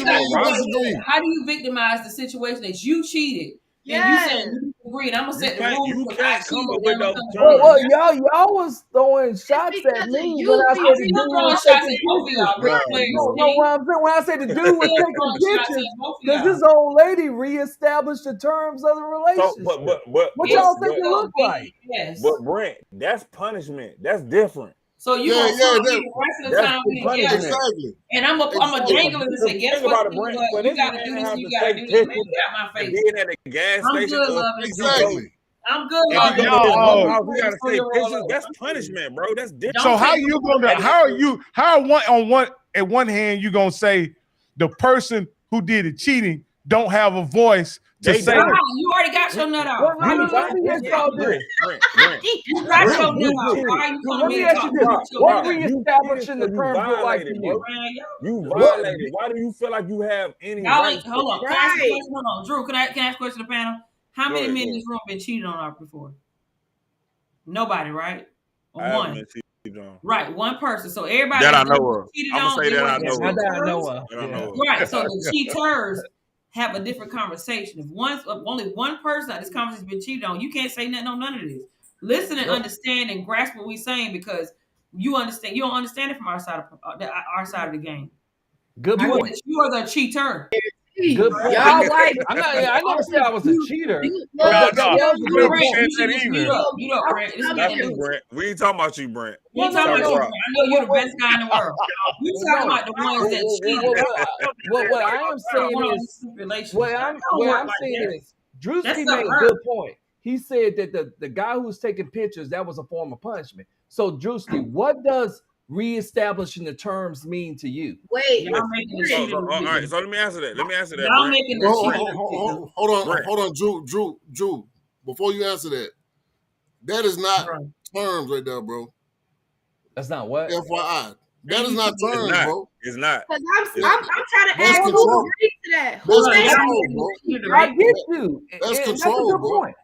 you victimize the situation that you cheated? you saying you disagree, and I'm gonna set the rules. You because can't I come cheated, up with and I'm those gonna- Well, terms. y'all was throwing shots because at of me you, when I people. said I'm the still dude throwing was shots taking at both of pictures. y'all. Big players. No, when I said the dude was Still taking throwing shots pictures, at both of because y'all. this old lady reestablished the terms of the So, relationship. What It's y'all think it still look like? BS. but Brent, that's punishment. That's different. So you Yeah, gonna yeah, tell me that, the rest of the That's time the we together, punishment. exactly. and I'm a Exactly. dangle and say, guess Think what? about it, Brent. For You this gotta man do to this, have and to you gotta take do this. Man, pictures get out my and face. being at the gas I'm station, good, or loving. if he go, Exactly. I'm good, if he loving. go to his Y'all, mama house, he gotta take pictures. That's Don't punishment, bro. That's different. So how take you no gonna? At one hand you gonna say the person who did the cheating don't have a voice to They say? Wow, don't. you already got your nut Well, out. no, let me ask y'all this. Brent. You got Brent, your nut you out. cheated. Why are you Let calling me me ask to you talk this. about your What nut out? reestablishing the You terms look like to violated, you? bro. Man, You What? violated. Why do you feel like you have any y'all right? ain't, hold on. Can I ask a question? Hold on. Drew, can I ask a question to the panel? How many men in this room been cheated on before? Nobody, right? Or I haven't one. been cheated on. Right, one person. So everybody That I that's know of. cheated I'm gonna on, say they that were I the know Not of. that I know cheaters. of. That I Yeah. know of. Right. So the cheaters have a different conversation. If only one person at this conversation has been cheated on, you can't say nothing on none of this. Listen and understand and grasp what we're saying, because you understand. You don't understand it from our side of the game. Good point. You are the cheater. Good point. Y'all like I never said I was a cheater, No, but that no, was a good never point. said You should that just either. mute up. Mute up, Brent. This is Not getting you, loose. Brent. We ain't talking about you, Brent. We ain't talking No, about you, no. Brent. I know you're the best guy in the world. We talking about the ones that cheated. What I am saying is, what I'm saying is, Drewski made a good point. He said that the guy who was taking pictures, that was a form of punishment. So, Drewski, what does reestablishing the terms mean to you? wait. Y'all making the cheater. All right, so let me answer that. Y'all Brent. making the cheater. Hold on, Drew. Before you answer that, that is not terms right there, bro. That's not what? FYI. That is not terms, bro. It's not. Because I'm trying to That's ask who control. agreed to that. That's Who said control, bro. I get you. That's And control, a good bro. point.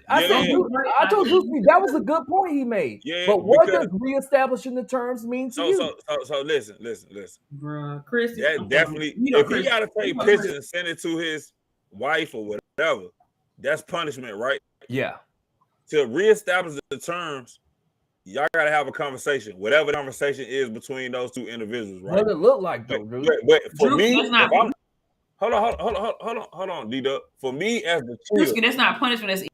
I told Drewski that was a good point he made. Yeah, but what because- does reestablishing the terms mean to you? So listen. Bruh, Chris. That definitely, if he gotta take pictures and send it to his wife or whatever, that's punishment, right? Yeah. To reestablish the terms, y'all gotta have a conversation, whatever the conversation is between those two individuals, right? What does it look like though, Drew? But for Drew, me, that's not- if I'm hold on, D-Duck. For me as the cheater, Drewski, that's not punishment. That's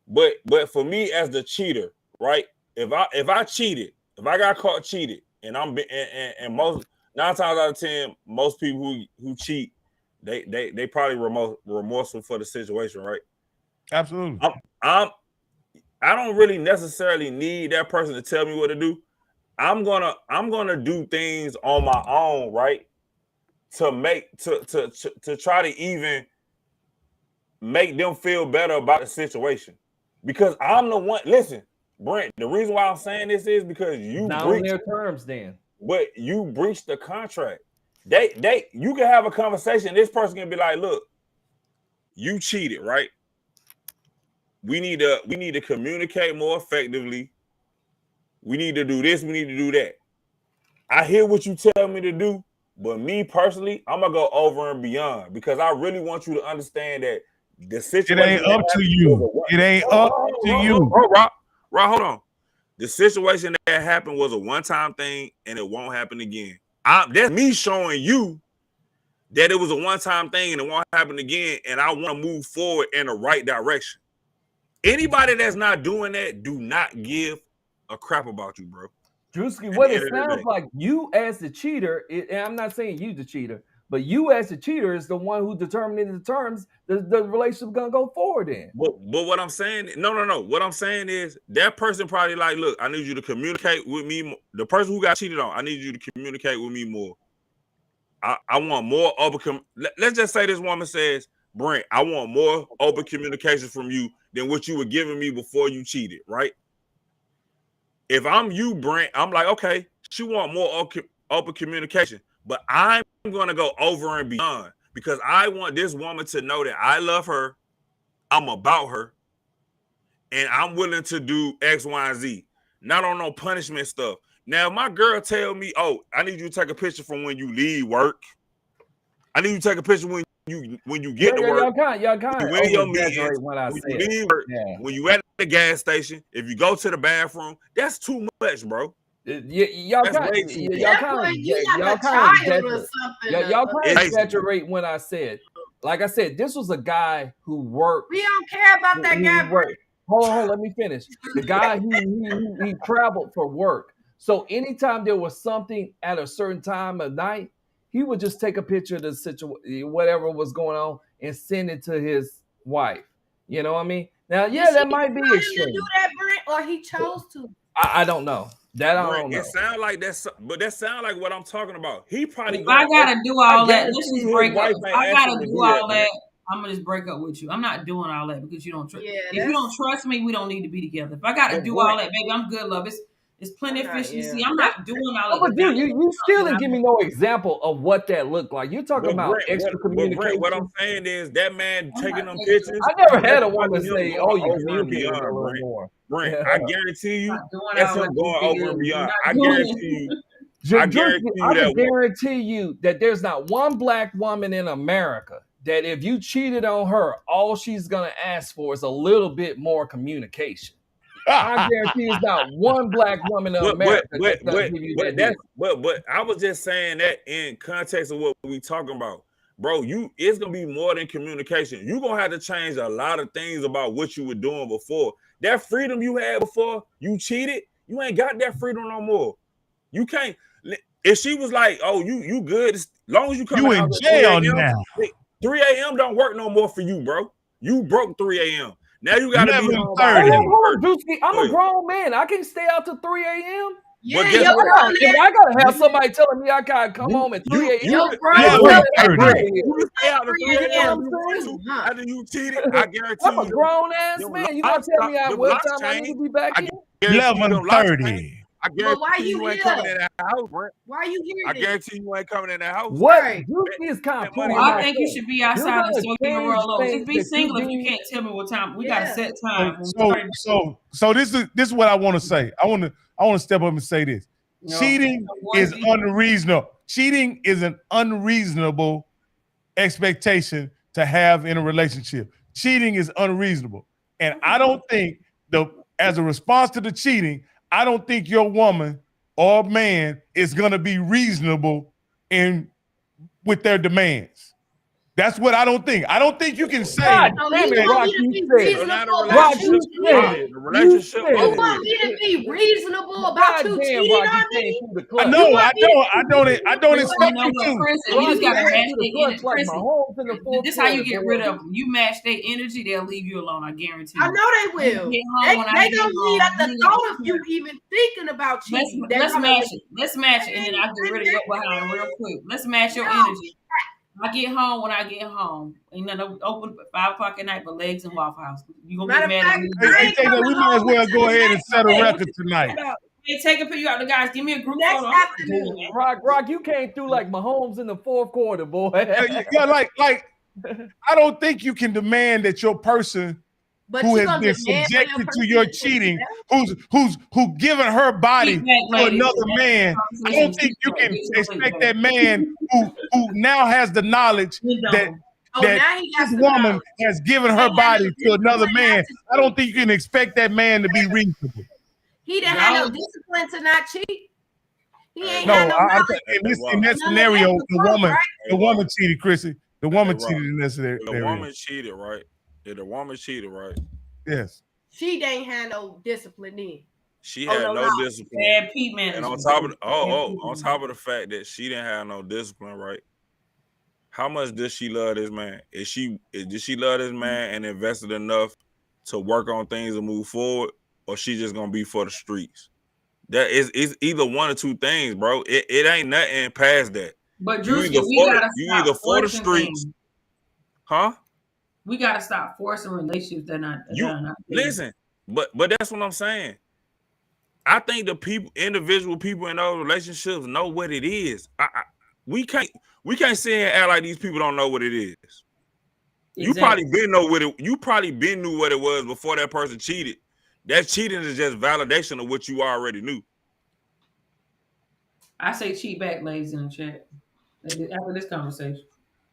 but for me as the cheater, right? If I cheated, if I got caught cheated, and and most 9 times out of 10, most people who cheat, they probably remorseful for the situation, right? Absolutely. I don't really necessarily need that person to tell me what to do. I'm gonna do things on my own, right? To try to even make them feel better about the situation. Because I'm the one. Listen, Brent, the reason why I'm saying this is because you not breached on their terms then. But you breached the contract. You can have a conversation. This person can be like, look, you cheated, right? We need to communicate more effectively. We need to do this, we need to do that. I hear what you tell me to do, but me personally, I'm gonna go over and beyond because I really want you to understand that the situation. It ain't up to you. It ain't up to you. Right, hold on. The situation that happened was a one-time thing, and it won't happen again. That's me showing you that it was a one-time thing and it won't happen again, and I want to move forward in the right direction. Anybody that's not doing that, do not give a crap about you, bro. Drewski, what it sounds like, you as the cheater, and I'm not saying you the cheater, but you as the cheater is the one who determined the terms the relationship gonna go forward in. But what I'm saying, no. What I'm saying is that person probably like, look, I need you to communicate with me. The person who got cheated on, I need you to communicate with me more. I want more open. Let's just say this woman says, Brent, I want more open communication from you than what you were giving me before you cheated, right? If I'm you, Brent, I'm like, okay, she want more open communication, but I'm going to go over and beyond because I want this woman to know that I love her, I'm about her, and I'm willing to do X, Y, and Z. Not on no punishment stuff. Now, if my girl tell me, oh, I need you to take a picture from when you leave work. I need you to take a picture when you get to work, y'all kind of exaggerate when I say when you at the gas station, if you go to the bathroom, that's too much, bro. Y'all kind of exaggerate when I said. Like I said, this was a guy who worked. We don't care about that guy. Hold on, let me finish. The guy he traveled for work. So anytime there was something at a certain time of night, he would just take a picture of the situation, whatever was going on, and send it to his wife. You know what I mean? Now, that might be extreme. To do that, Brent, or he chose to. I don't know. That I don't know. It sounds like but that sounds like what I'm talking about. He probably. If I gotta do all that, let's just break up. If I gotta do all that, I'm gonna just break up with you. I'm not doing all that because you don't trust. If you don't trust me, we don't need to be together. If I gotta do all that, baby, I'm good, love. It's plenty of fish. You see, I'm not doing all that. But dude, you still didn't give me no example of what that looked like. You're talking about extra communication. What I'm saying is that man taking them pictures. I never had a woman say, "Oh, you over and beyond, a little more." Brent, I guarantee you, that's him going over and beyond. I guarantee you. I guarantee you that there's not one black woman in America that if you cheated on her, all she's gonna ask for is a little bit more communication. I guarantee it's not one black woman in America that's gonna give you that. But I was just saying that in context of what we talking about, bro. It's gonna be more than communication. You're gonna have to change a lot of things about what you were doing before. That freedom you had before you cheated, you ain't got that freedom no more. You can't. If she was like, "Oh, you good," as long as you come in jail now. 3 a.m. don't work no more for you, bro. You broke 3 a.m. Now you got to be home by I'm a grown man. I can stay out till 3 a.m. Yeah, I gotta have somebody telling me I gotta come home at 3 a.m. You stay out at 3 a.m. After you cheated, I guarantee I'm a grown ass man. You gonna tell me what time I need to be back in? 11:30. I guarantee you ain't coming in that house, Brent. Why are you here? I guarantee you ain't coming in that house. What? Is kind of I think you should be outside and so you can roll over. Just be single if you can't tell me what time. We got a set time. So this is what I want to say. I want to step up and say this. Cheating is unreasonable. Cheating is an unreasonable expectation to have in a relationship. Cheating is unreasonable. And I don't think as a response to the cheating, I don't think your woman or man is going to be reasonable with their demands. That's what I don't think. I don't think you can say. God damn it, Rock, you said. You want me to be reasonable about you cheating on me? No, I don't expect you to. You just got to match their energy. This is how you get rid of them. You match their energy, they'll leave you alone. I guarantee you. I know they will. They gonna leave at the thought of you even thinking about cheating. Let's match it. Let's match it, and then I'll get rid of your behind real quick. Let's match your energy. I get home when I get home. Ain't nothing open at 5 o'clock at night but legs and Waffle House. You gonna get mad at me? We might as well go ahead and set a record tonight. Hey, take a picture you out the guys. Give me a group photo. Rock, you came through like Mahomes in the fourth quarter, boy. like I don't think you can demand that your person who has been subjected to your cheating, who's given her body to another man. I don't think you can expect that man who now has the knowledge that this woman has given her body to another man. I don't think you can expect that man to be reasonable. He didn't have no discipline to not cheat. He ain't in that scenario, the woman cheated, Chrissy. The woman cheated in that scenario. The woman cheated, right? Yeah, the woman cheated, right? Yes. She didn't have no discipline in. She had no discipline. Bad Pete man. And on top of the fact that she didn't have no discipline, right? How much does she love this man? Did she love this man and invested enough to work on things and move forward, or she just gonna be for the streets? That is either one or two things, bro. It ain't nothing past that. But Drewski, we gotta you either for the streets, huh? We gotta stop forcing relationships that are not. Listen, but that's what I'm saying. I think the individual people in those relationships know what it is. We can't sit here and act like these people don't know what it is. Exactly. You probably been knew what it was before that person cheated. That cheating is just validation of what you already knew. I say cheat back, ladies in the chat. After this conversation.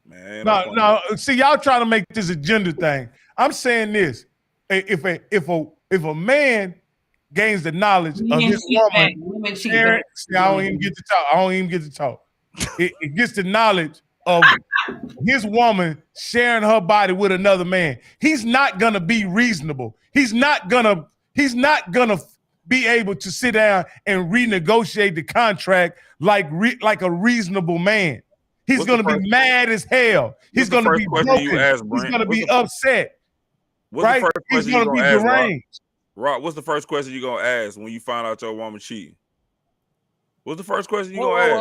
Man, no. See, y'all trying to make this a gender thing. I'm saying this: if a man gains the knowledge of his woman sharing, see, I don't even get to talk. It gets the knowledge of his woman sharing her body with another man. He's not gonna be reasonable. He's not gonna be able to sit down and renegotiate the contract like a reasonable man. He's going to be mad as hell. He's going to be broken. He's going to be upset. Right? He's going to be deranged. Rock, what's the first question you're going to ask when you find out your woman cheating? What's the first question you're going to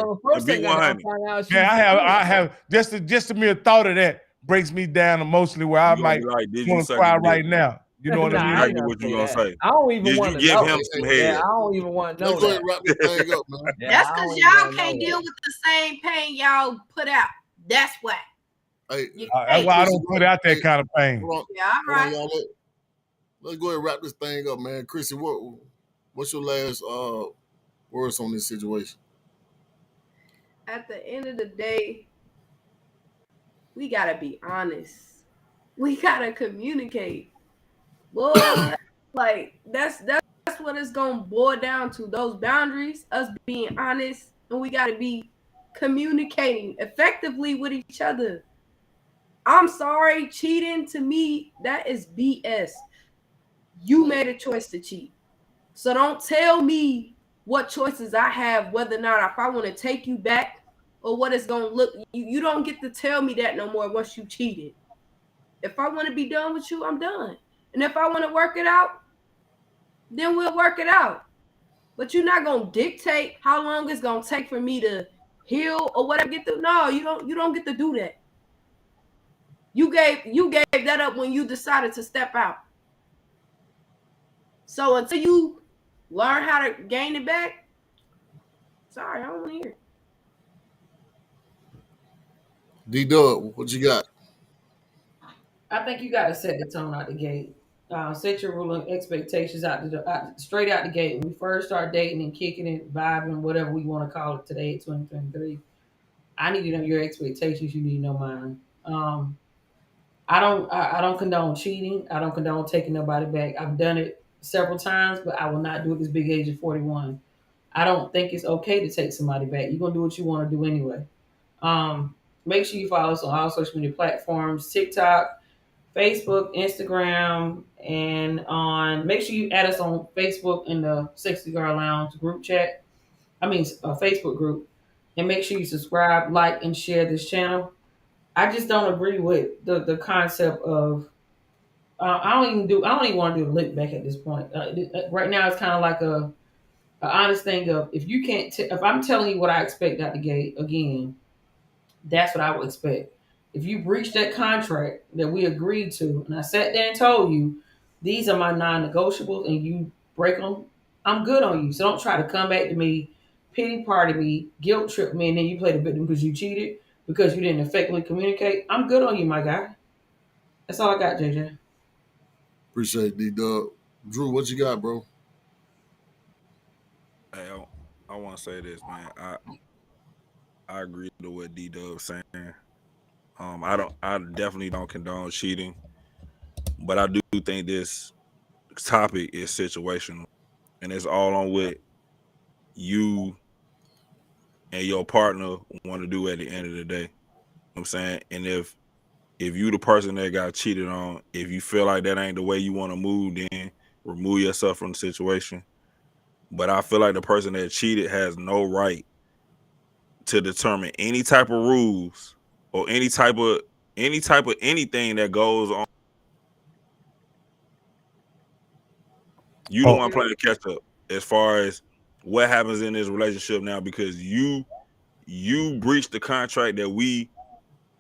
ask? I have just the mere thought of that breaks me down emotionally where I might want to cry right now. You know what I mean? What you gonna say? I don't even want to give know. him some head. Yeah, I don't even want to know. Let's go ahead and wrap this thing up, man. That's because y'all can't deal with the same pain y'all put out. That's why. Hey, that's why I don't put out that kind of pain. Yeah, all right. Let's go ahead and wrap this thing up, man. Chrissy, what's your last words on this situation? At the end of the day, we gotta be honest. We gotta communicate. Boy, like that's what it's gonna boil down to. Those boundaries, us being honest, and we gotta be communicating effectively with each other. I'm sorry, cheating to me, that is BS. You made a choice to cheat. So don't tell me what choices I have, whether or not if I want to take you back or what it's gonna look. You don't get to tell me that no more once you cheated. If I want to be done with you, I'm done. And if I want to work it out, then we'll work it out. But you're not gonna dictate how long it's gonna take for me to heal or whatever. No, you don't get to do that. You gave that up when you decided to step out. So until you learn how to gain it back, sorry, I don't want to hear it. D-Dub, what you got? I think you got to set the tone out the gate. Set your rule and expectations straight out the gate. When we first start dating and kicking it, vibing, whatever we want to call it today, 2023. I need to know your expectations. You need to know mine. I don't condone cheating. I don't condone taking nobody back. I've done it several times, but I will not do it at this big age of 41. I don't think it's okay to take somebody back. You're gonna do what you want to do anyway. Make sure you follow us on all social media platforms: TikTok, Facebook, Instagram, and make sure you add us on Facebook in the Sexy Girl Lounge group chat. Facebook group, and make sure you subscribe, like, and share this channel. I just don't agree with the concept of. I don't even want to do a look back at this point. Right now, it's kind of like a honest thing of if you can't. If I'm telling you what I expect out the gate again, that's what I would expect. If you breach that contract that we agreed to, and I sat there and told you, these are my non-negotiables, and you break them, I'm good on you. So don't try to come back to me, pity party me, guilt trip me, and then you play the victim because you cheated, because you didn't effectively communicate. I'm good on you, my guy. That's all I got, JJ. Appreciate it, D-Dub. Drew, what you got, bro? Hey, I want to say this, man. I agree with what D-Dub's saying. I definitely don't condone cheating, but I do think this topic is situational, and it's all on what you and your partner want to do at the end of the day. You know what I'm saying? And if you the person that got cheated on, if you feel like that ain't the way you want to move, then remove yourself from the situation. But I feel like the person that cheated has no right to determine any type of rules or any type of anything that goes on. You don't want to play the catch up as far as what happens in this relationship now, because you breached the contract that we,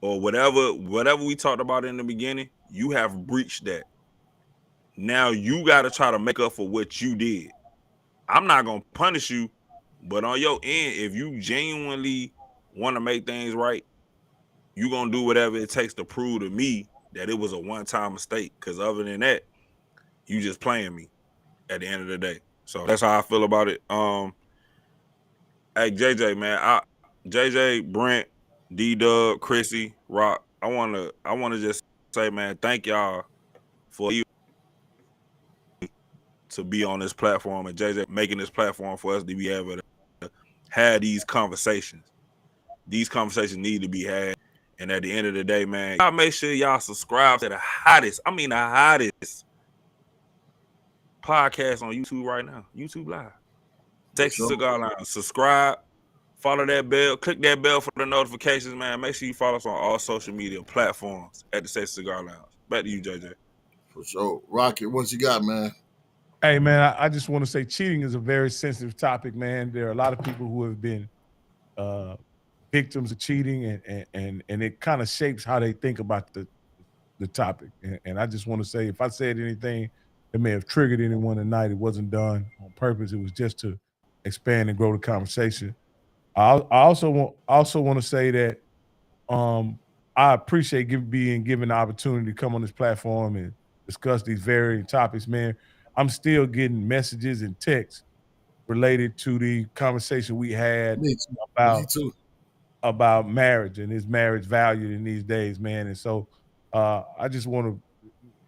or whatever we talked about in the beginning. You have breached that. Now you got to try to make up for what you did. I'm not gonna punish you, but on your end, if you genuinely want to make things right, you're gonna do whatever it takes to prove to me that it was a one-time mistake. Because other than that, you just playing me at the end of the day. So that's how I feel about it. Hey, JJ, man, JJ, Brent, D-Dub, Chrissy, Rock. I wanna just say, man, thank y'all for you to be on this platform and JJ making this platform for us to be able to have these conversations. These conversations need to be had. And at the end of the day, man, y'all make sure y'all subscribe to the hottest podcast on YouTube right now. YouTube Live. Sexy Cigar Lounge. Subscribe. Follow that bell. Click that bell for the notifications, man. Make sure you follow us on all social media platforms at the Sexy Cigar Lounge. Back to you, JJ. For sure. Rocket, what you got, man? Hey, man, I just want to say cheating is a very sensitive topic, man. There are a lot of people who have been victims of cheating, and it kind of shapes how they think about the topic. And I just want to say, if I said anything that may have triggered anyone tonight, it wasn't done on purpose. It was just to expand and grow the conversation. I also want to say that I appreciate being given the opportunity to come on this platform and discuss these varying topics, man. I'm still getting messages and texts related to the conversation we had about marriage and is marriage valued in these days, man. And so I just want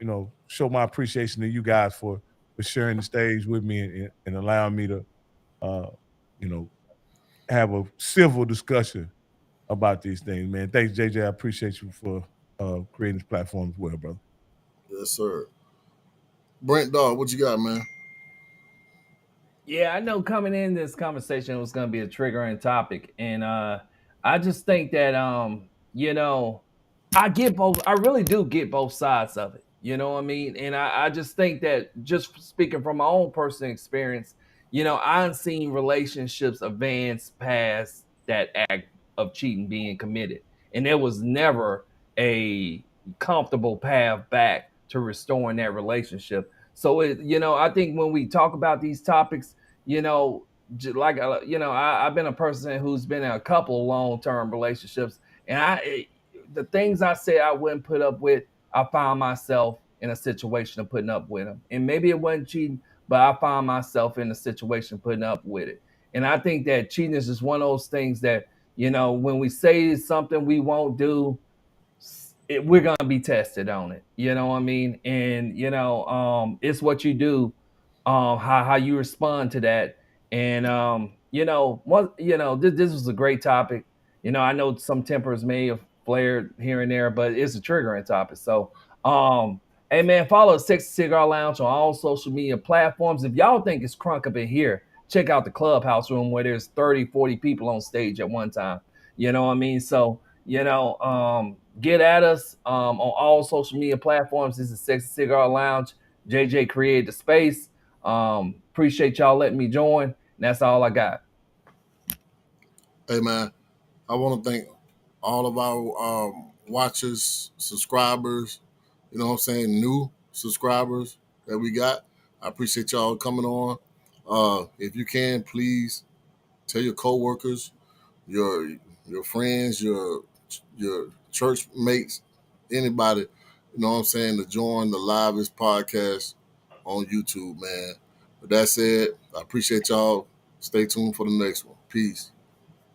to, show my appreciation to you guys for sharing the stage with me and allowing me to, have a civil discussion about these things, man. Thanks, JJ. I appreciate you for creating this platform as well, brother. Yes, sir. Brent Dog, what you got, man? Yeah, I know coming in this conversation was going to be a triggering topic, and I just think that I really do get both sides of it. You know what I mean? And I just think that, just speaking from my own personal experience, I've seen relationships advance past that act of cheating being committed, and there was never a comfortable path back to restoring that relationship. So I think when we talk about these topics, I've been a person who's been in a couple of long-term relationships, and the things I said I wouldn't put up with, I found myself in a situation of putting up with them. And maybe it wasn't cheating, but I found myself in a situation putting up with it. And I think that cheating is just one of those things that, when we say something we won't do, we're going to be tested on it. You know what I mean? And, it's what you do, how you respond to that. And, this was a great topic. I know some tempers may have flared here and there, but it's a triggering topic. So, hey man, follow Sexy Cigar Lounge on all social media platforms. If y'all think it's crunk up in here, check out the clubhouse room where there's 30, 40 people on stage at one time. You know what I mean? So, get at us on all social media platforms. This is Sexy Cigar Lounge. JJ created the space. Appreciate y'all letting me join. And that's all I got. Hey man, I want to thank all of our watchers, subscribers, new subscribers that we got. I appreciate y'all coming on. If you can, please tell your coworkers, your friends, your church mates, anybody, to join the livest podcast on YouTube, man. With that said, I appreciate y'all. Stay tuned for the next one. Peace.